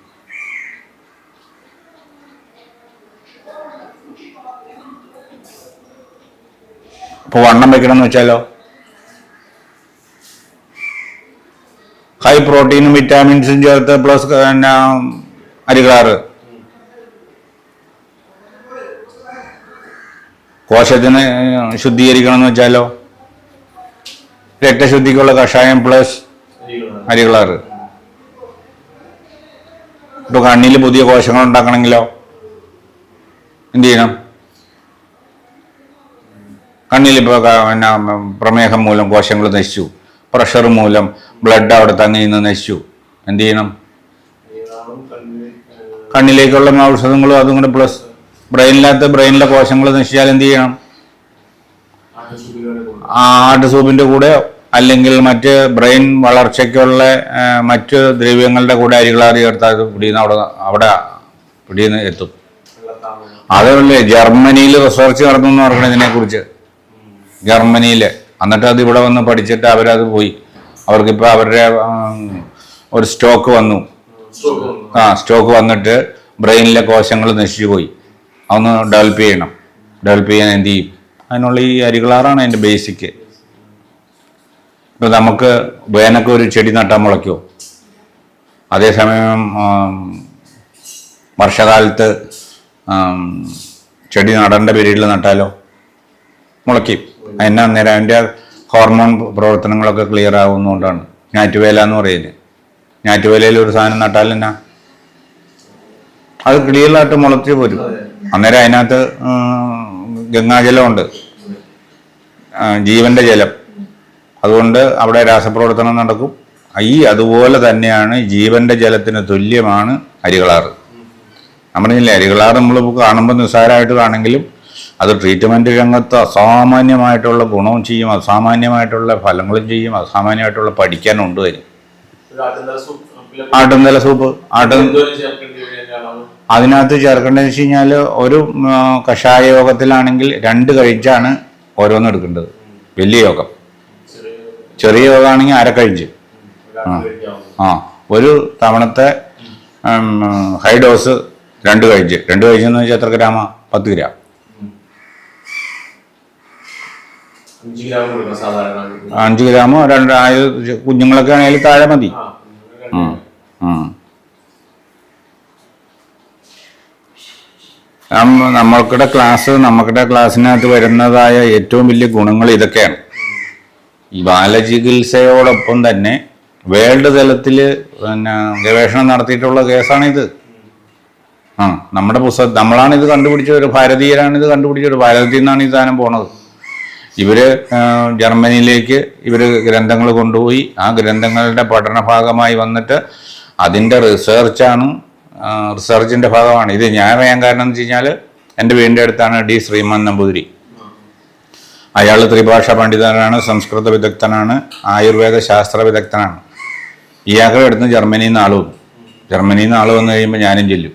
അപ്പോൾ വണ്ണം വെക്കണം എന്ന് വെച്ചാലോ ഹൈ പ്രോട്ടീനും വിറ്റാമിൻസും ചേർത്ത് പ്ലസ് പിന്നെ അരികളാറ്. കോശത്തിന് ശുദ്ധീകരിക്കണം എന്ന് വെച്ചാലോ രക്തശുദ്ധിക്കുള്ള കഷായം പ്ലസ് അരികളാറ്. ഇപ്പോൾ കണ്ണിൽ പുതിയ കോശങ്ങൾ ഉണ്ടാക്കണമെങ്കിലോ എന്ത് ചെയ്യണം? കണ്ണിലിപ്പോൾ പിന്നെ പ്രമേഹം മൂലം കോശങ്ങൾ നശിച്ചു, പ്രഷർ മൂലം ബ്ലഡ് അവിടെ തങ്ങി നിന്ന് നശിച്ചു. എന്ത് ചെയ്യണം? കണ്ണിലേക്കുള്ള ഔഷധങ്ങളും അതും കൂടെ പ്ലസ് ബ്രെയിനിലെ കോശങ്ങൾ നശിച്ചാൽ എന്ത് ചെയ്യണം? ആട്ട് സൂപ്പിൻ്റെ കൂടെ അല്ലെങ്കിൽ മറ്റ് ബ്രെയിൻ വളർച്ചയ്ക്കുള്ള മറ്റ് ദ്രവ്യങ്ങളുടെ കൂടെ അരികളാറി ചേർത്താൽ പിടിയുന്ന അവിടെ പിടിയുന്ന എത്തും. അതല്ലേ ജർമ്മനിയിൽ റിസർച്ച് നടന്നു എന്ന് പറഞ്ഞത് ഇതിനെക്കുറിച്ച്. ജർമ്മനിയിൽ എന്നിട്ട് അത് ഇവിടെ വന്ന് പഠിച്ചിട്ട് അവരത് പോയി. അവർക്കിപ്പോൾ അവരുടെ ഒരു സ്റ്റോക്ക് വന്നു. സ്റ്റോക്ക് വന്നിട്ട് ബ്രെയിനിലെ കോശങ്ങൾ നശിച്ചു പോയി. അതൊന്ന് ഡെവലപ്പ് ചെയ്യണം. ഡെവലപ്പ് ചെയ്യാൻ എന്ത് ചെയ്യും? അതിനുള്ള ഈ അരികളാറാണ് അതിൻ്റെ ബേസിക്ക്. ഇപ്പം നമുക്ക് വേനൊക്കെ ഒരു ചെടി നട്ടാൽ മുളയ്ക്കുമോ? അതേസമയം വർഷകാലത്ത് ചെടി നടേണ്ട പീരീഡിൽ നട്ടാലോ മുളയ്ക്കും. അതിന് അന്നേരം അതിൻ്റെ ഹോർമോൺ പ്രവർത്തനങ്ങളൊക്കെ ക്ലിയർ ആകുന്നതുകൊണ്ടാണ് ഞാറ്റുവേല എന്ന് പറയുന്നത്. ഞാറ്റുവേലയിൽ ഒരു സാധനം നട്ടാൽ എന്നാ അത് ക്ലിയറായിട്ട് മുളച്ച് വരും. അന്നേരം അതിനകത്ത് ഗംഗാജലമുണ്ട്, ജീവന്റെ ജലം. അതുകൊണ്ട് അവിടെ രാസപ്രവർത്തനം നടക്കും. അതുപോലെ തന്നെയാണ് ജീവന്റെ ജലത്തിന് തുല്യമാണ് അരികളാറ്. നമ്മളില്ലേ അരികളാറ് നമ്മളിപ്പോൾ കാണുമ്പോൾ നിസ്സാരമായിട്ട് കാണെങ്കിലും അത് ട്രീറ്റ്മെൻറ്റ് രംഗത്ത് അസാമാന്യമായിട്ടുള്ള ഗുണവും ചെയ്യും, അസാമാന്യമായിട്ടുള്ള ഫലങ്ങളും ചെയ്യും, അസാമാന്യമായിട്ടുള്ള പഠിക്കാനുണ്ട്. അതിന് ആട്ടുന്തല സൂപ്പ് അതിനകത്ത് ചേർക്കേണ്ടതെന്ന് വെച്ച് കഴിഞ്ഞാൽ ഒരു കഷായ യോഗത്തിലാണെങ്കിൽ 2 കഴിച്ചാണ് ഓരോന്നും എടുക്കേണ്ടത്. വലിയ യോഗം. ചെറിയ യോഗമാണെങ്കിൽ 1/2 കഴിച്ച്. ഒരു തവണത്തെ ഹൈ ഡോസ് 2 കഴിച്ച്. 2 കഴിച്ചെന്ന് വെച്ചാൽ എത്ര ഗ്രാമാ? 10 ഗ്രാം. 5 ഗ്രാമോ 2 കുഞ്ഞുങ്ങളൊക്കെ ആണെങ്കിൽ താഴെ മതി. നമ്മൾക്കിടെ ക്ലാസ്സിനകത്ത് വരുന്നതായ ഏറ്റവും വലിയ ഗുണങ്ങൾ ഇതൊക്കെയാണ്. ഈ ബാലചികിത്സയോടൊപ്പം തന്നെ വേൾഡ് തലത്തിൽ പിന്നെ ഗവേഷണം നടത്തിയിട്ടുള്ള കേസാണിത്. നമ്മുടെ നമ്മളാണ് ഇത് കണ്ടുപിടിച്ചത്. ഭാരതീയരാണ് ഇത് കണ്ടുപിടിച്ചത്. ഭാരതത്തിൽ നിന്നാണ് ഈ സാധനം പോണത്. ഇവര് ജർമ്മനിയിലേക്ക് ഗ്രന്ഥങ്ങൾ കൊണ്ടുപോയി ആ ഗ്രന്ഥങ്ങളുടെ പഠന ഭാഗമായി വന്നിട്ട് അതിൻ്റെ റിസർച്ചിൻ്റെ ഭാഗമാണ് ഇത്. ഞാൻ അറിയാൻ കാരണം എന്ന് വെച്ച് കഴിഞ്ഞാൽ എൻ്റെ വീടിൻ്റെ അടുത്താണ് D. ശ്രീമാൻ നമ്പൂതിരി. അയാൾ ത്രിഭാഷ പണ്ഡിതനാണ്, സംസ്കൃത വിദഗ്ധനാണ്, ആയുർവേദ ശാസ്ത്ര വിദഗ്ധനാണ്. ഇയാളുടെ അടുത്ത് ജർമ്മനിയിൽ നിന്ന് ആൾ വന്നു കഴിയുമ്പോൾ ഞാനും ചെല്ലും.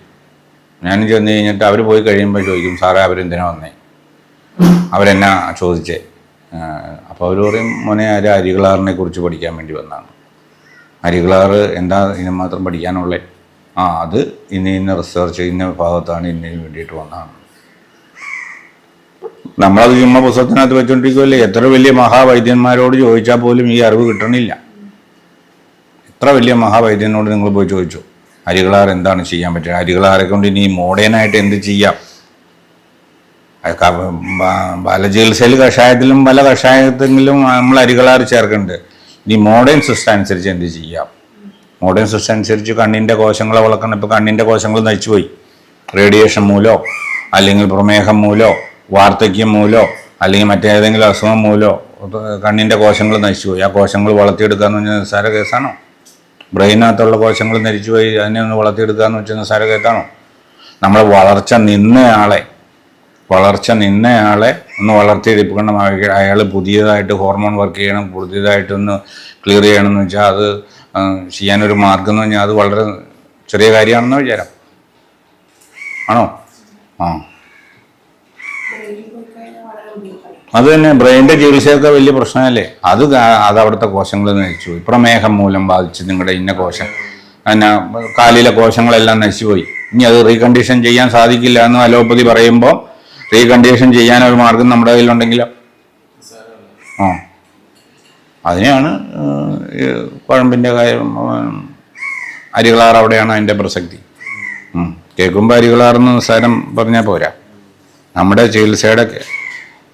ചെന്ന് കഴിഞ്ഞിട്ട് അവർ പോയി കഴിയുമ്പോൾ ചോദിക്കും, സാറേ അവരെന്തിനാ വന്നേ, അവരെന്നാ ചോദിച്ചേ? അപ്പോൾ അവർ പറയും, മോനെ അരികളാറിനെ കുറിച്ച് പഠിക്കാൻ വേണ്ടി വന്നതാണ്. അരികളാറ് എന്താ ഇതിന് മാത്രം പഠിക്കാനുള്ളത്? അത് ഇന്ന റിസർച്ച് ഇന്ന ഭാഗത്താണ് ഇതിന് വേണ്ടിയിട്ട് വന്നതാണ്. നമ്മളത് ചുമ്മാ പുസ്തകത്തിനകത്ത് വെച്ചോണ്ടിരിക്കുമല്ലേ. എത്ര വലിയ മഹാവൈദ്യന്മാരോട് ചോദിച്ചാൽ പോലും ഈ അറിവ് കിട്ടണില്ല. എത്ര വലിയ മഹാവൈദ്യനോട് നിങ്ങൾ പോയി ചോദിച്ചു അരികളാർ എന്താണ് ചെയ്യാൻ പറ്റുക, അരികളാറെ കൊണ്ട് ഇനി മോഡേണായിട്ട് എന്ത് ചെയ്യാം. ബാലചികിത്സയിൽ കഷായത്തിലും പല കഷായത്തിലും നമ്മൾ അരികളാർ ചേർക്കുന്നുണ്ട്. ഇനി മോഡേൺ സിസ്റ്റം അനുസരിച്ച് എന്ത് ചെയ്യാം. മോഡേൺ സിസ്റ്റം അനുസരിച്ച് കണ്ണിൻ്റെ കോശങ്ങളെ വളർക്കണം. ഇപ്പോൾ കണ്ണിൻ്റെ കോശങ്ങൾ നശിച്ചുപോയി. റേഡിയേഷൻ മൂലോ അല്ലെങ്കിൽ പ്രമേഹം മൂലോ വാർദ്ധക്യം മൂലോ അല്ലെങ്കിൽ മറ്റേതെങ്കിലും അസുഖം മൂലോ കണ്ണിൻ്റെ കോശങ്ങൾ നശിച്ചുപോയി. ആ കോശങ്ങൾ വളർത്തിയെടുക്കുക എന്ന് പറഞ്ഞാൽ നിസ്സാര കേസാണോ? ബ്രെയിനകത്തുള്ള കോശങ്ങൾ നശിച്ചുപോയി അതിനെ ഒന്ന് വളർത്തിയെടുക്കുക എന്ന് വെച്ചാൽ നിസ്സാര കേസാണോ? നമ്മൾ വളർച്ച നിന്നയാളെ ഒന്ന് വളർത്തിയെടുക്കണം. അയാൾ പുതിയതായിട്ട് ഹോർമോൺ വർക്ക് ചെയ്യണം, പുതിയതായിട്ടൊന്ന് ക്ലിയർ ചെയ്യണമെന്ന് വെച്ചാൽ അത് ചെയ്യാനൊരു മാർഗം എന്ന് പറഞ്ഞാൽ അത് വളരെ ചെറിയ കാര്യമാണെന്ന് വിചാരം ആണോ? അത് തന്നെ ബ്രെയിൻ്റെ ചികിത്സയൊക്കെ വലിയ പ്രശ്നമല്ലേ. അത് അവിടുത്തെ കോശങ്ങൾ നശിച്ചു പോയി. പ്രമേഹം മൂലം ബാധിച്ച് നിങ്ങളുടെ ഇന്ന കോശം കാലിലെ കോശങ്ങളെല്ലാം നശിച്ചുപോയി. ഇനി അത് റീകണ്ടീഷൻ ചെയ്യാൻ സാധിക്കില്ല എന്ന് അലോപ്പതി പറയുമ്പോൾ റീകണ്ടീഷൻ ചെയ്യാനൊരു മാർഗം നമ്മുടെ കയ്യിലുണ്ടെങ്കിലോ അതിനെയാണ് കുഴമ്പിൻ്റെ കാര്യം. അരികളാർ അവിടെയാണ് അതിൻ്റെ പ്രസക്തി. കേൾക്കുമ്പോൾ അരികളാറെന്ന് നിസ്സാരം പറഞ്ഞാൽ പോരാ. നമ്മുടെ ചികിത്സയുടെ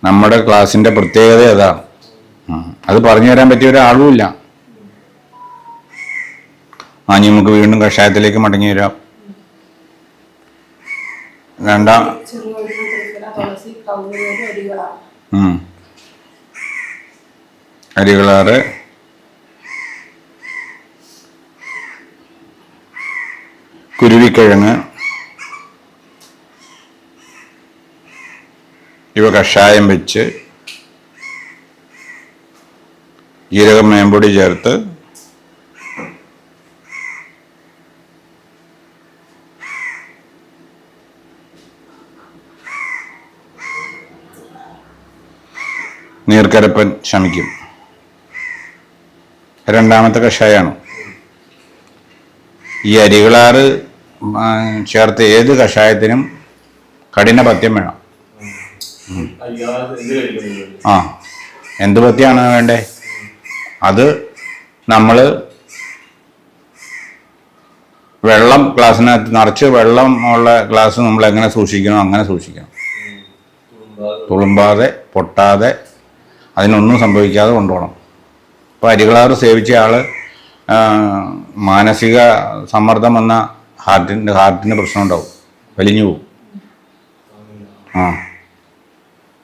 നമ്മുടെ ക്ലാസ്സിൻ്റെ പ്രത്യേകത അതാണ്. അത് പറഞ്ഞു തരാൻ പറ്റിയ ഒരാളുമില്ല. ഇനി നമുക്ക് വീണ്ടും കഷായത്തിലേക്ക് മടങ്ങി വരാം. അരികളാറ് കുരുവിക്കിഴങ്ങ് ഇവ കഷായം വെച്ച് ജീരകം മേമ്പൊടി ചേർത്ത് നീർക്കരപ്പൻ ശമിക്കും. രണ്ടാമത്തെ കഷായമാണ്. ഈ അരികളാറ് ചേർത്ത് ഏത് കഷായത്തിനും കഠിന പഥ്യം വേണം. എന്ത് പഥ്യമാണ് വേണ്ടേ? അത് നമ്മൾ വെള്ളം ഗ്ലാസ്സിനകത്ത് നിറച്ച് വെള്ളം ഉള്ള ഗ്ലാസ് നമ്മൾ എങ്ങനെ സൂക്ഷിക്കണം അങ്ങനെ സൂക്ഷിക്കണം. തുളുമ്പാതെ പൊട്ടാതെ അതിനൊന്നും സംഭവിക്കാതെ കൊണ്ടുപോകണം. ഇപ്പോൾ അരികളാറ് സേവിച്ച ആൾ മാനസിക സമ്മർദ്ദം വന്ന ഹാർട്ടിന് പ്രശ്നം ഉണ്ടാവും, വലിഞ്ഞു പോവും.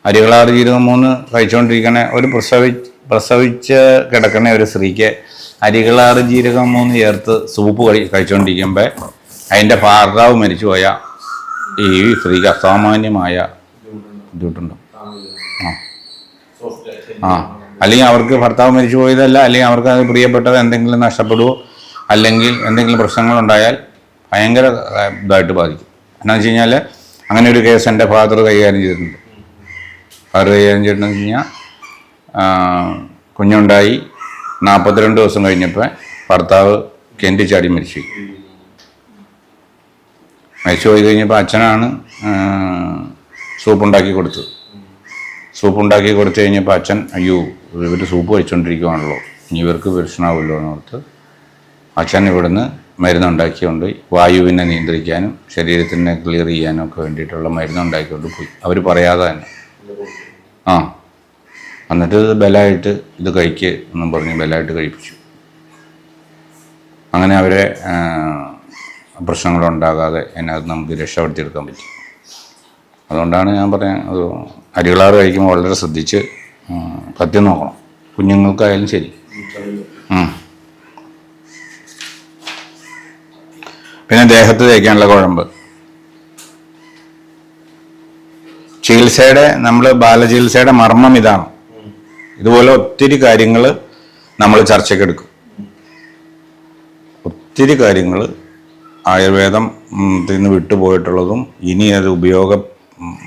അരികളാറ് ജീരകം 3 കഴിച്ചുകൊണ്ടിരിക്കണ ഒരു പ്രസവിച്ച് കിടക്കണ ഒരു സ്ത്രീക്ക് അരികളാറ് ജീരകം 3 ചേർത്ത് സൂപ്പ് കഴിച്ചുകൊണ്ടിരിക്കുമ്പോൾ അതിൻ്റെ ഭർത്താവ് മരിച്ചു പോയാൽ ഈ സ്ത്രീക്ക് അസാമാന്യമായ ബുദ്ധിമുട്ടുണ്ടാവും. അല്ലെങ്കിൽ അവർക്ക് ഭർത്താവ് മരിച്ചു പോയതല്ല, അല്ലെങ്കിൽ അവർക്ക് അത് പ്രിയപ്പെട്ടത് എന്തെങ്കിലും നഷ്ടപ്പെടുവോ അല്ലെങ്കിൽ എന്തെങ്കിലും പ്രശ്നങ്ങളുണ്ടായാൽ ഭയങ്കര ഇതായിട്ട് ബാധിക്കും. എന്നാന്ന് വെച്ച് കഴിഞ്ഞാൽ അങ്ങനെ ഒരു കേസ് എൻ്റെ ഫാദർ കൈകാര്യം ചെയ്തിട്ടുണ്ട്. ഫാദർ കൈകാര്യം ചെയ്തിട്ടുണ്ടെന്ന് വെച്ച് കഴിഞ്ഞാൽ കുഞ്ഞുണ്ടായി 42 ദിവസം കഴിഞ്ഞപ്പോൾ ഭർത്താവ് കിണറ്റിൽ ചാടി മരിച്ചു പോയി കഴിഞ്ഞപ്പോൾ അച്ഛനാണ് സൂപ്പുണ്ടാക്കി കൊടുത്തത്. സൂപ്പുണ്ടാക്കി കൊടുത്തു കഴിഞ്ഞപ്പോൾ അച്ഛൻ അയ്യോ ഇവർ സൂപ്പ് കഴിച്ചുകൊണ്ടിരിക്കുകയാണല്ലോ, ഇനി ഇവർക്ക് പ്രശ്നമാവുമല്ലോ എന്നോർത്ത് അച്ഛൻ ഇവിടുന്ന് മരുന്നുണ്ടാക്കിക്കൊണ്ട് വായുവിനെ നിയന്ത്രിക്കാനും ശരീരത്തിനെ ക്ലിയർ ചെയ്യാനും ഒക്കെ വേണ്ടിയിട്ടുള്ള മരുന്നുണ്ടാക്കിക്കൊണ്ട് പോയി. അവർ പറയാതെ തന്നെ എന്നിട്ട് ഇത് ബലമായിട്ട് ഇത് കഴിക്കുക എന്നും പറഞ്ഞ് ബലമായിട്ട് കഴിപ്പിച്ചു. അങ്ങനെ അവരെ പ്രശ്നങ്ങളുണ്ടാകാതെ അതിനകത്ത് നമുക്ക് രക്ഷപ്പെടുത്തിയെടുക്കാൻ പറ്റി. അതുകൊണ്ടാണ് ഞാൻ പറയാൻ അത് അരികളാറ് കഴിക്കുമ്പോൾ വളരെ ശ്രദ്ധിച്ച് പഥ്യം നോക്കണം, കുഞ്ഞുങ്ങൾക്കായാലും ശരി. പിന്നെ ദേഹത്ത് തേക്കാനുള്ള കുഴമ്പ് ചികിത്സയുടെ നമ്മൾ ബാലചികിത്സയുടെ മർമ്മം ഇതാണ്. ഇതുപോലെ ഒത്തിരി കാര്യങ്ങൾ നമ്മൾ ചർച്ചയ്ക്കെടുക്കും. ഒത്തിരി കാര്യങ്ങൾ ആയുർവേദം നിന്ന് വിട്ടുപോയിട്ടുള്ളതും ഇനി അത്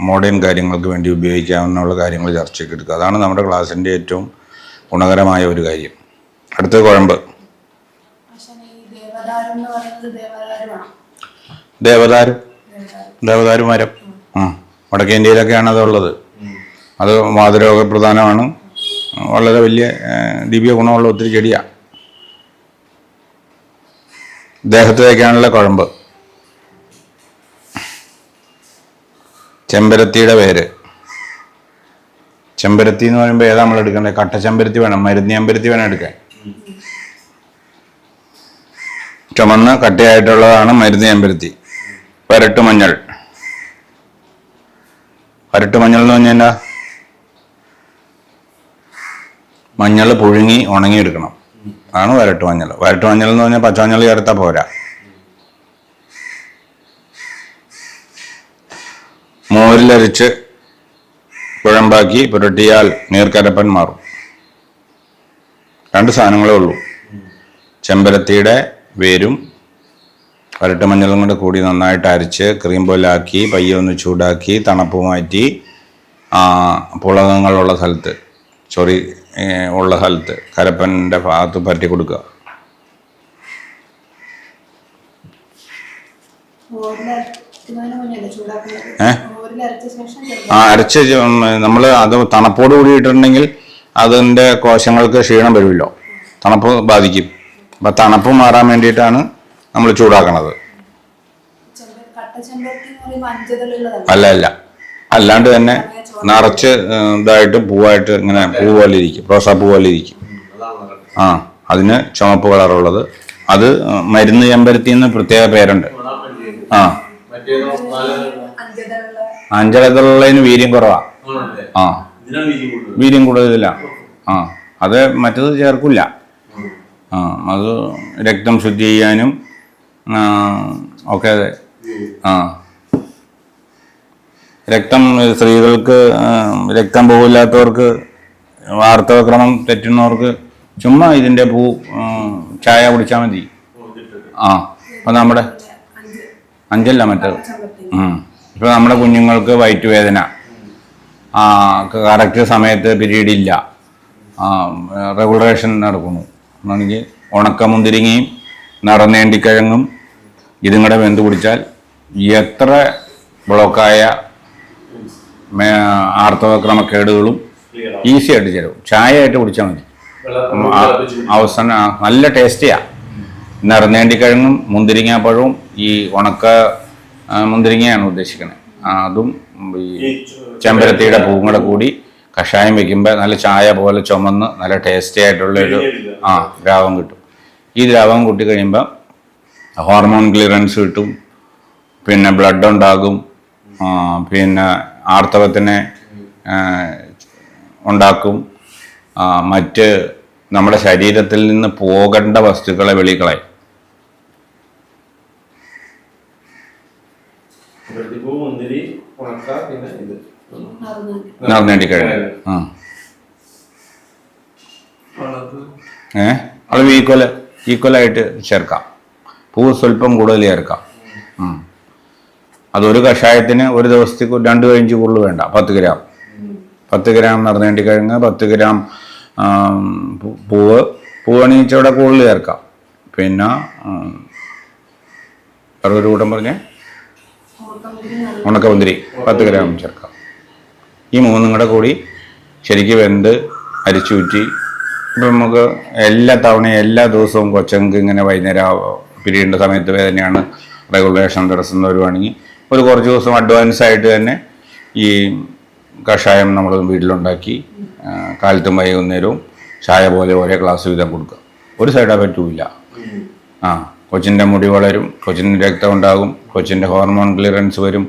മോഡേൺ കാര്യങ്ങൾക്ക് വേണ്ടി ഉപയോഗിക്കാവുന്ന കാര്യങ്ങൾ ചർച്ചയ്ക്ക് എടുക്കുക. അതാണ് നമ്മുടെ ക്ലാസ്സിൻ്റെ ഏറ്റവും ഗുണകരമായ ഒരു കാര്യം. അടുത്ത കുഴമ്പ് ദേവദാരു മരം. വടക്കേ ഇന്ത്യയിലൊക്കെയാണ് അതുള്ളത്. അത് വാതരോഗ പ്രധാനമാണ്. വളരെ വലിയ ദിവ്യ ഗുണമുള്ള ഒത്തിരി ചെടിയാണ്. ദേഹത്ത് വയ്ക്കാനുള്ള കുഴമ്പ് ചെമ്പരത്തിയുടെ വേര്. ചെമ്പരത്തി എന്ന് പറയുമ്പോൾ ഏതാ നമ്മൾ എടുക്കേണ്ടത്? കട്ട ചെമ്പരത്തി വേണം, മരുന്ന് ചെമ്പരത്തി വേണം എടുക്കാൻ. ചുമന്ന് കട്ടയായിട്ടുള്ളതാണ് മരുന്ന് ചെമ്പരത്തി. വരട്ടുമഞ്ഞൾ. വരട്ടുമഞ്ഞൾ എന്ന് പറഞ്ഞാൽ എന്താ? മഞ്ഞൾ പുഴുങ്ങി ഉണങ്ങിയെടുക്കണം, അതാണ് വരട്ടുമഞ്ഞൾ. വരട്ടുമഞ്ഞൾ എന്ന് പറഞ്ഞാൽ പച്ചമഞ്ഞൾ ചേർത്താൽ പോരാ. മോരിലരിച്ച് കുഴമ്പാക്കി പുരട്ടിയാൽ നീർക്കരപ്പൻ മാറും. 2 സാധനങ്ങളേ ഉള്ളൂ. ചെമ്പരത്തിയുടെ വേരും വരട്ടുമഞ്ഞളും കൂടെ കൂടി നന്നായിട്ട് അരച്ച് ക്രീം പോലെ ആക്കി പയ്യെ ഒന്ന് ചൂടാക്കി തണുപ്പ് മാറ്റി പുളകങ്ങളുള്ള സ്ഥലത്ത് ചൊറി ഉള്ള സ്ഥലത്ത് കരപ്പൻ്റെ ഭാഗത്ത് പരട്ടി കൊടുക്കുക. അരച്ച് നമ്മൾ അത് തണുപ്പോട് കൂടിയിട്ടുണ്ടെങ്കിൽ അതിൻ്റെ കോശങ്ങൾക്ക് ക്ഷീണം വരുമല്ലോ, തണുപ്പ് ബാധിക്കും. അപ്പം തണുപ്പ് മാറാൻ വേണ്ടിയിട്ടാണ് നമ്മൾ ചൂടാക്കണത്. അല്ല അല്ലാണ്ട് തന്നെ നിറച്ച് ഇതായിട്ട് പൂവായിട്ട് ഇങ്ങനെ പൂ പോലെ ഇരിക്കും, റോസാപ്പൂ പോലെ ഇരിക്കും. അതിന് ചുമപ്പ് കളറുള്ളത്. അത് മരുന്ന് ചെമ്പരത്തി എന്ന് പ്രത്യേക പേരുണ്ട്. അഞ്ചലത്തുള്ളതിന് വീര്യം കുറവാ. വീര്യം കൂടുതലില്ല. അത് മറ്റത് ചേർക്കില്ല. അത് രക്തം ശുദ്ധി ചെയ്യാനും ഒക്കെ. രക്തം സ്ത്രീകൾക്ക് രക്തം പോകില്ലാത്തവർക്ക്, ആർത്തവക്രമം തെറ്റുന്നവർക്ക് ചുമ്മാ ഇതിൻ്റെ പൂ ചായ കുടിച്ചാൽ മതി. അപ്പം നമ്മുടെ അഞ്ചല്ല മറ്റത്. ഇപ്പം നമ്മുടെ കുഞ്ഞുങ്ങൾക്ക് വയറ്റുവേദന, കറക്റ്റ് സമയത്ത് പീരീഡ് ഇല്ല, റെഗുലറേഷൻ നടക്കുന്നു എന്നാണെങ്കിൽ ഉണക്കമുന്തിരിങ്ങയും നിറനേണ്ടിക്കിഴങ്ങും ഇതും കൂടെ വെന്ത് കുടിച്ചാൽ എത്ര ബ്ലോക്കായ ആർത്തവക്രമക്കേടുകളും ഈസി ആയിട്ട് ചേരും. ചായ ആയിട്ട് കുടിച്ചാൽ മതി. അവസാനം നല്ല ടേസ്റ്റിയാണ്. നിറനേണ്ടിക്കിഴങ്ങും മുന്തിരിങ്ങാപ്പഴവും ഈ ഉണക്ക മുന്തിരിങ്ങയാണ് ഉദ്ദേശിക്കുന്നത്. അതും ഈ ചെമ്പരത്തിയുടെ പൂവും കൂടെ കൂടി കഷായം വെക്കുമ്പോൾ നല്ല ചായ പോലെ ചുമന്ന് നല്ല ടേസ്റ്റി ആയിട്ടുള്ളൊരു ദ്രാവകം കിട്ടും. ഈ ദ്രാവകം കൂട്ടി കഴിയുമ്പോൾ ഹോർമോൺ ക്ലിയറൻസ് കിട്ടും, പിന്നെ ബ്ലഡ് ഉണ്ടാകും, പിന്നെ ആർത്തവത്തിനെ ഉണ്ടാക്കും, മറ്റ് നമ്മുടെ ശരീരത്തിൽ നിന്ന് പോകേണ്ട വസ്തുക്കളെ വെളിക്കളയും. നിറനേണ്ടിക്കിഴങ്ങ് അത് ഈക്വലായിട്ട് ചേർക്കാം. പൂവ് സ്വല്പം കൂടുതൽ ചേർക്കാം. അതൊരു കഷായത്തിന് ഒരു ദിവസത്തേക്ക് 2 കഞ്ചി കൂടുതൽ വേണ്ട. 10 ഗ്രാം 10 ഗ്രാം നിറഞ്ഞേണ്ടിക്കഴിഞ്ഞ് 10 ഗ്രാം പൂവ് എണീച്ചവിടെ കൂടുതൽ ചേർക്കാം. പിന്നെ വേറൊരു കൂട്ടം പറഞ്ഞേ ഉണക്കമുന്തിരി 10 ഗ്രാം ചേർക്കാം. ഈ 3 കൂടെ കൂടി ശരിക്കും വെന്ത് അരിച്ചൂറ്റി ഇപ്പം നമുക്ക് എല്ലാ തവണയും എല്ലാ ദിവസവും കൊച്ചങ്ങൾക്ക് ഇങ്ങനെ വൈകുന്നേരം പിരിയേണ്ട സമയത്ത് വേദനയാണ്, റെഗുലേഷൻ തടസ്സം വരുവാണെങ്കിൽ ഒരു കുറച്ച് ദിവസം അഡ്വാൻസ് ആയിട്ട് തന്നെ ഈ കഷായം നമ്മൾ വീട്ടിലുണ്ടാക്കി കാലത്തും വൈകുന്നേരവും ചായ പോലെ ഒരേ ഗ്ലാസ് വീതം കൊടുക്കുക. ഒരു സൈഡ് എഫക്റ്റും ഇല്ല. കൊച്ചിൻ്റെ മുടി വളരും, കൊച്ചിന് രക്തം ഉണ്ടാകും, കൊച്ചിൻ്റെ ഹോർമോൺ ക്ലിയറൻസ് വരും,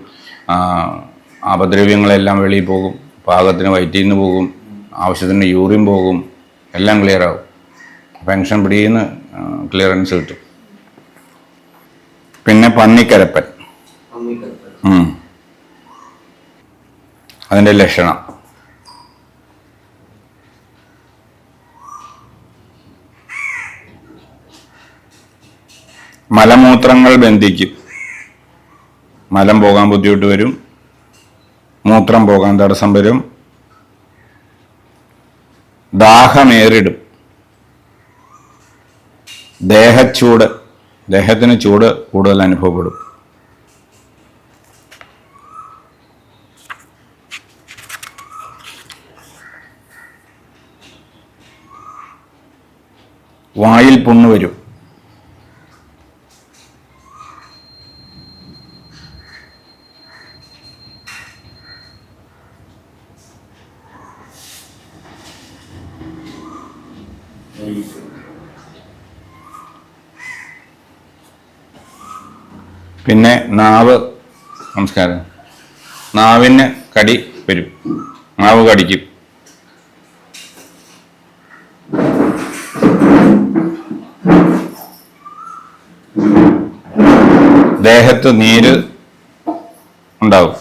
അപദ്രവ്യങ്ങളെല്ലാം വെളിയിൽ പോകും, പാകത്തിന് വയറ്റിൽ നിന്ന് പോകും, ആവശ്യത്തിന് യൂറിൻ പോകും, എല്ലാം ക്ലിയർ ആകും. ഫങ്ഷൻ പിടിയുന്ന ക്ലിയറൻസ് കിട്ടും. പിന്നെ പന്നിക്കരപ്പൻ, അതിൻ്റെ ലക്ഷണം മലമൂത്രങ്ങൾ ബന്ധിക്കും. മലം പോകാൻ ബുദ്ധിമുട്ട് വരും, മൂത്രം പോകാൻ തടസ്സം വരും, ദാഹമേറിടും, ദേഹത്തിന് ചൂട് കൂടുതൽ അനുഭവപ്പെടും. വായിൽ പുണ്ണ് വരും. പിന്നെ നമസ്കാരം, നാവിന് കടി വരും, നാവ് കടിക്കും. ദേഹത്ത് നീര് ഉണ്ടാവും.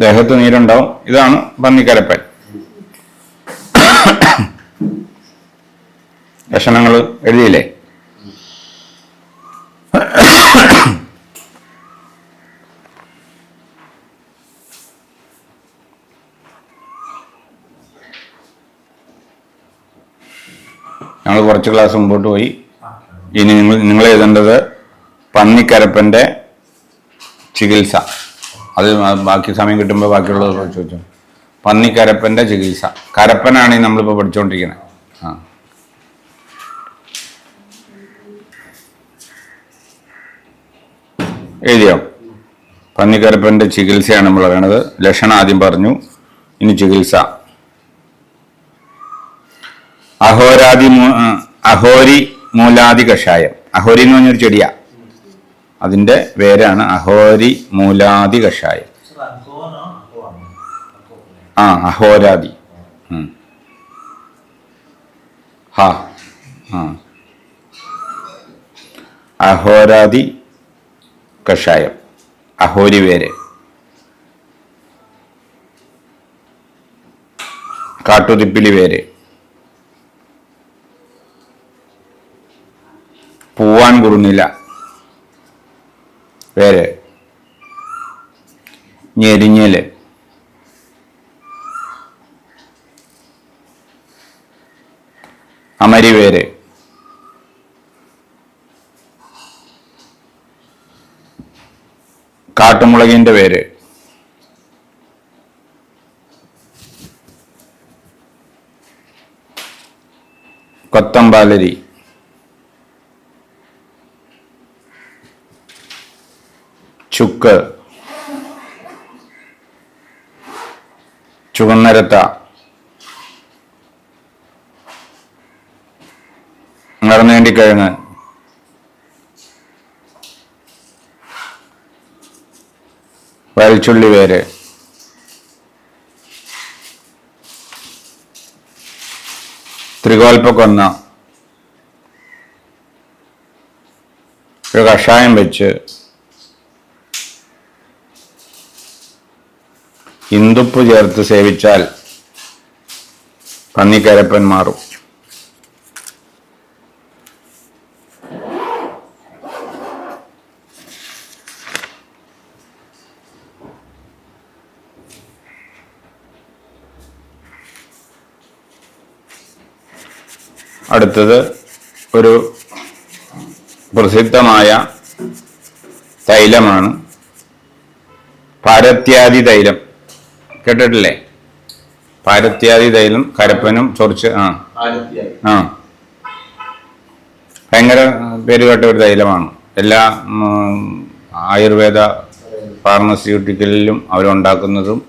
ദേഹത്ത് നീരുണ്ടാവും. ഇതാണ് പന്നിക്കരപ്പൻ. ലക്ഷണങ്ങൾ എഴുതിയില്ലേ? ഞങ്ങൾ കുറച്ച് ക്ലാസ് മുമ്പോട്ട് പോയി. ഇനി നിങ്ങൾ എഴുതേണ്ടത് പന്നിക്കരപ്പൻ്റെ ചികിത്സ. അത് ബാക്കി സമയം കിട്ടുമ്പോൾ ബാക്കിയുള്ളത് ചോദിച്ചു. പന്നിക്കരപ്പൻ്റെ ചികിത്സ. കരപ്പനാണ് നമ്മളിപ്പോൾ പഠിച്ചുകൊണ്ടിരിക്കുന്നത്. എഴുതിയോ? പന്നിക്കരപ്പൻ്റെ ചികിത്സയാണ് നമ്മൾ പറയണത്. ലക്ഷണം ആദ്യം പറഞ്ഞു, ഇനി ചികിത്സ. അഹോരി മൂലാദി കഷായം. അഹോരി എന്ന് പറഞ്ഞൊരു ചെടിയാ, അതിൻ്റെ പേരാണ് അഹോരി മൂലാദി കഷായം. അഹോരാദി. അഹോരാദി കഷായം, അഹോരി വേര്, കാട്ടുതിപ്പിലി വേര്, പൂവാൻ കുറുനില വേര്, ഞെരിഞ്ഞല്, അമരിവേര്, കാട്ടുമുളകിന്റെ വേര്, കൊത്തമ്പാലരി, ചുക്ക്, ചുവന്നരത്ത, നിറഞ്ഞേണ്ടിക്കിഴങ്ങ്, വയൽച്ചുള്ളി വേര്, ത്രികോൽപ്പക്കൊന്ന, ഒരു കഷായം വെച്ച് ഇന്ദുപ്പ് ചേർത്ത് സേവിച്ചാൽ പന്നിക്കരപ്പൻ മാറും. അടുത്തത് ഒരു പ്രസിദ്ധമായ തൈലമാണ് പാരത്യാദി തൈലം. കേട്ടിട്ടില്ലേ? പാരത്യാദി തൈലം കരപ്പനും ചൊറിച്ച് ഭയങ്കര പേരുകേട്ട ഒരു തൈലമാണ്. എല്ലാ ആയുർവേദ ഫാർമസ്യൂട്ടിക്കലിലും അവരുണ്ടാക്കുന്നതും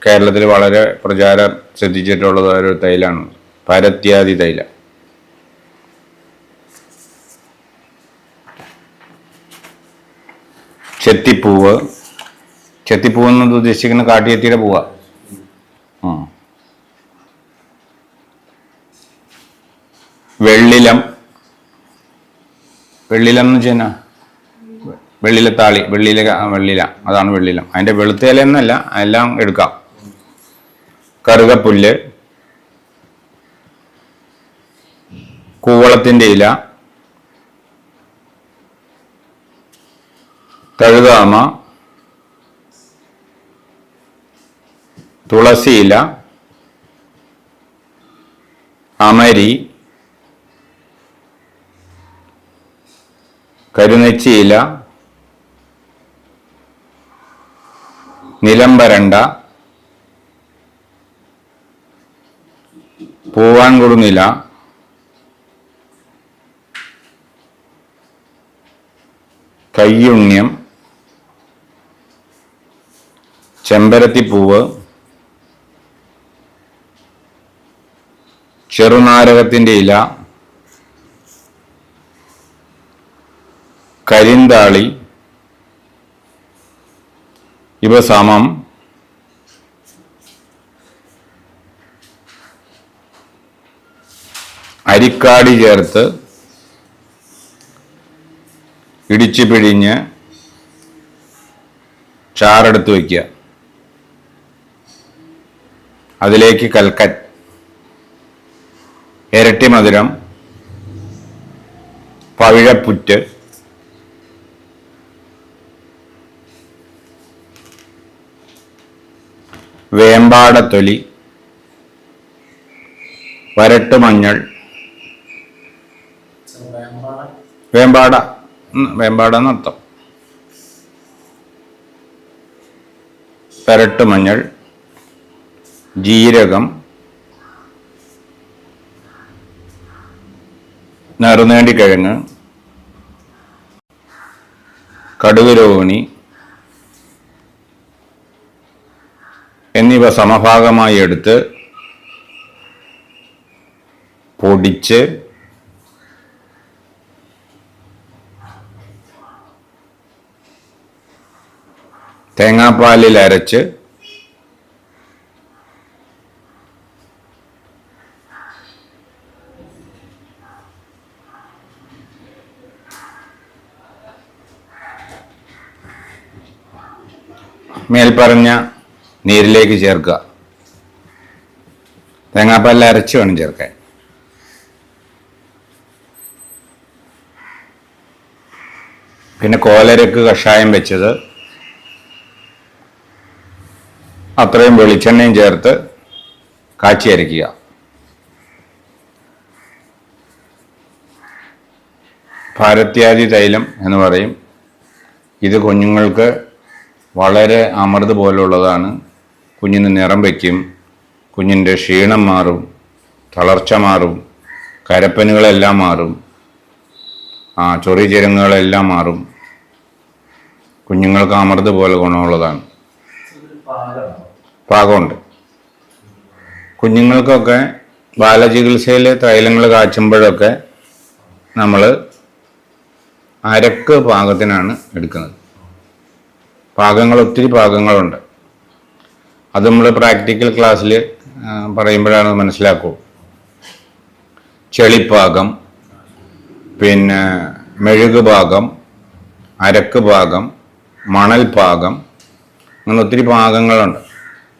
കേരളത്തിൽ വളരെ പ്രചാരം ശ്രദ്ധിച്ചിട്ടുള്ളത് ഒരു തൈലാണ് പാരത്യാദി തൈലം. ചെത്തിപ്പൂവ്. ചെത്തിപ്പൂവ് എന്ന് ഉദ്ദേശിക്കുന്ന കാട്ടിയെത്തിയുടെ പൂവ. വെള്ളിലം. വെള്ളിലം എന്ന് വെച്ചാൽ വെള്ളിലത്താളി. വെള്ളില അതാണ് വെള്ളിലം. അതിന്റെ വെളുത്തേല എന്നല്ല, എല്ലാം എടുക്കാം. കറുകപ്പുല്ല്, കൂവളത്തിന്റെ ഇല, തഴുതാമ, തുളസിയില, അമരി, കരുനെച്ചിയില, നിലംബരണ്ട, പൂവാൻകുടുനില, കയ്യുണ്യം, ചെമ്പരത്തിപ്പൂവ്, ചെറുനാരകത്തിന്റെ ഇല, കരിന്താളി, ഇവ സമം അരിക്കാടി ചേർത്ത് ഇടിച്ചു പിഴിഞ്ഞ് ചാറെടുത്ത് വയ്ക്കുക. അതിലേക്ക് കൽക്കൻ, ഇരട്ടി മധുരം, പവിഴപ്പുറ്റ്, വേമ്പാടത്തൊലി, വരട്ടുമഞ്ഞൾ, വേമ്പാട എന്നർത്ഥം, വരട്ടുമഞ്ഞൾ, ജീരകം, നറുനേണ്ടിക്കിഴങ്ങ്, കടുകുരോഹിണി എന്നിവ സമഭാഗമായി എടുത്ത് പൊടിച്ച് തേങ്ങാപ്പാലിൽ അരച്ച് മേൽപ്പറഞ്ഞ നീരിലേക്ക് ചേർക്കുക. തേങ്ങാപ്പാലിൽ അരച്ച് വേണം ചേർക്കാൻ. പിന്നെ കോലരക്ക് കഷായം വെച്ചത്, അത്രയും വെളിച്ചെണ്ണയും ചേർത്ത് കാച്ചി അരയ്ക്കുക. ഭാരത്യാദി തൈലം എന്ന് പറയും. ഇത് കുഞ്ഞുങ്ങൾക്ക് വളരെ അമൃത് പോലുള്ളതാണ്. കുഞ്ഞിന് നിറം വയ്ക്കും, കുഞ്ഞിൻ്റെ ക്ഷീണം മാറും, തളർച്ച മാറും, കരപ്പനുകളെല്ലാം മാറും, ചൊറി ചിരങ്ങുകളെല്ലാം മാറും. കുഞ്ഞുങ്ങൾക്ക് അമൃത് പോലെ ഗുണമുള്ളതാണ്. പാകമുണ്ട്. കുഞ്ഞുങ്ങൾക്കൊക്കെ ബാലചികിത്സയിൽ തൈലങ്ങൾ കാച്ചുമ്പോഴൊക്കെ നമ്മൾ അരക്ക് പാകത്തിനാണ് എടുക്കുന്നത്. ഒത്തിരി പാകങ്ങളുണ്ട്. അത് നമ്മൾ പ്രാക്ടിക്കൽ ക്ലാസ്സിൽ പറയുമ്പോഴാണ് മനസ്സിലാക്കൂ. ചെളിപ്പാകം, പിന്നെ മെഴുക് പാകം, അരക്ക് പാകം, മണൽ പാകം, അങ്ങനെ ഒത്തിരി പാകങ്ങളുണ്ട്.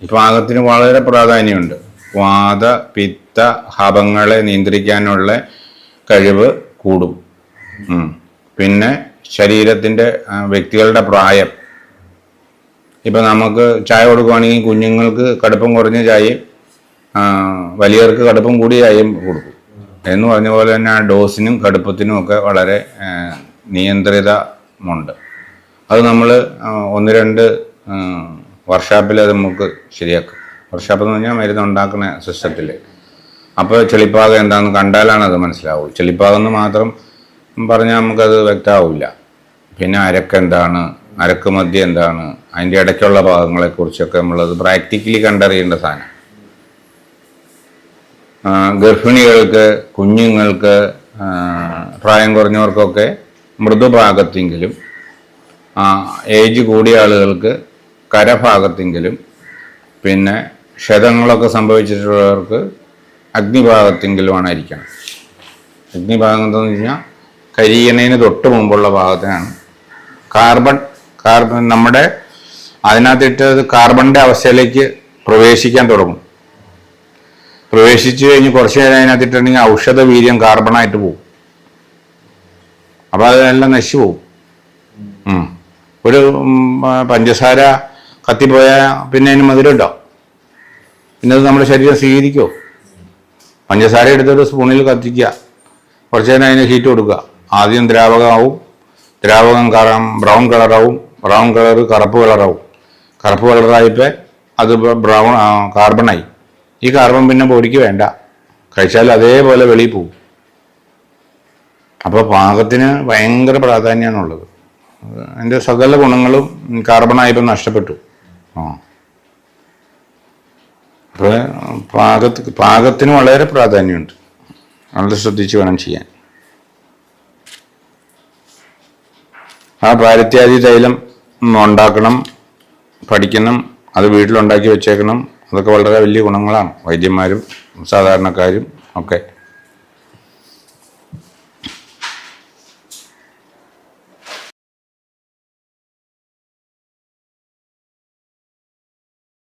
ഈ പാകത്തിന് വളരെ പ്രാധാന്യമുണ്ട്. വാത പിത്ത ഹവങ്ങളെ നിയന്ത്രിക്കാനുള്ള കഴിവ് കൂടും. പിന്നെ ശരീരത്തിൻ്റെ വ്യക്തികളുടെ പ്രായം, ഇപ്പം നമുക്ക് ചായ കൊടുക്കുകയാണെങ്കിൽ കുഞ്ഞുങ്ങൾക്ക് കടുപ്പം കുറഞ്ഞ ചായയും വലിയവർക്ക് കടുപ്പം കൂടിയ ചായയും കൊടുക്കും എന്ന് പറഞ്ഞ പോലെ തന്നെ ആ ഡോസിനും കടുപ്പത്തിനും ഒക്കെ വളരെ നിയന്ത്രിതമുണ്ട്. അത് നമ്മൾ 1-2 വർക്ക്ഷോപ്പിൽ അത് നമുക്ക് ശരിയാക്കും. വർക്ക്ഷോപ്പ് എന്ന് പറഞ്ഞാൽ മരുന്നുണ്ടാക്കുന്ന സിസ്റ്റത്തിൽ. അപ്പോൾ ചെളിപ്പാകം എന്താണെന്ന് കണ്ടാലാണ് അത് മനസ്സിലാവുള്ളൂ. ചെളിപ്പാകം എന്ന് മാത്രം പറഞ്ഞാൽ നമുക്കത് വ്യക്തമാവില്ല. പിന്നെ അരക്കെന്താണ്, അരക്ക് മധ്യം എന്താണ്, അതിൻ്റെ ഇടയ്ക്കുള്ള ഭാഗങ്ങളെക്കുറിച്ചൊക്കെ നമ്മളത് പ്രാക്ടിക്കലി കണ്ടറിയേണ്ട സാധനം. ഗർഭിണികൾക്ക്, കുഞ്ഞുങ്ങൾക്ക്, പ്രായം കുറഞ്ഞവർക്കൊക്കെ മൃദുഭാഗത്തെങ്കിലും, ഏജ് കൂടിയ ആളുകൾക്ക് കരഭാഗത്തെങ്കിലും, പിന്നെ ക്ഷതങ്ങളൊക്കെ സംഭവിച്ചിട്ടുള്ളവർക്ക് അഗ്നിഭാഗത്തെങ്കിലുമാണ് ഇരിക്കണം. അഗ്നിഭാഗം എന്താണെന്ന് വെച്ചാൽ കരിയണതിന് തൊട്ട് മുമ്പുള്ള ഭാഗത്തിനാണ്. കാർബൺ നമ്മുടെ അതിനകത്തിട്ട് കാർബണിൻ്റെ അവസ്ഥയിലേക്ക് പ്രവേശിക്കാൻ തുടങ്ങും. പ്രവേശിച്ചു കഴിഞ്ഞ് കുറച്ച് നേരം അതിനകത്തിട്ടുണ്ടെങ്കിൽ ഔഷധ വീര്യം കാർബണായിട്ട് പോകും. അപ്പോൾ അതെല്ലാം നശിച്ചു പോകും. ഒരു പഞ്ചസാര കത്തിപ്പോയാൽ പിന്നെ അതിന് മധുരം ഉണ്ടാവും. പിന്നെ അത് നമ്മുടെ ശരീരം സ്വീകരിക്കുമോ? പഞ്ചസാര എടുത്തൊരു സ്പൂണിൽ കത്തിക്കുക, കുറച്ച് നേരം അതിന് ഹീറ്റ് കൊടുക്കുക. ആദ്യം ദ്രാവകമാവും, ദ്രാവകം ബ്രൗൺ കളറാവും, ബ്രൗൺ കളർ കറുപ്പ് കളറാവും, കറുപ്പ് കളറായപ്പോൾ അത് കാർബണായി. ഈ കാർബൺ പിന്നെ ബോഡിക്ക് വേണ്ട, കഴിച്ചാൽ അതേപോലെ വെളിയിൽ പോകും. അപ്പോൾ പാകത്തിന് ഭയങ്കര പ്രാധാന്യമാണുള്ളത്. അതിൻ്റെ സകല ഗുണങ്ങളും കാർബണായപ്പോൾ നഷ്ടപ്പെട്ടു. അപ്പോൾ പാകത്തിന് വളരെ പ്രാധാന്യമുണ്ട്. വളരെ ശ്രദ്ധിച്ച് വേണം ചെയ്യാൻ. ആ പാരിത്യാദി തൈലം ഉണ്ടാക്കണം, പഠിക്കണം, അത് വീട്ടിലുണ്ടാക്കി വെച്ചേക്കണം. അതൊക്കെ വളരെ വലിയ ഗുണങ്ങളാണ് വൈദ്യന്മാരും സാധാരണക്കാരും ഒക്കെ.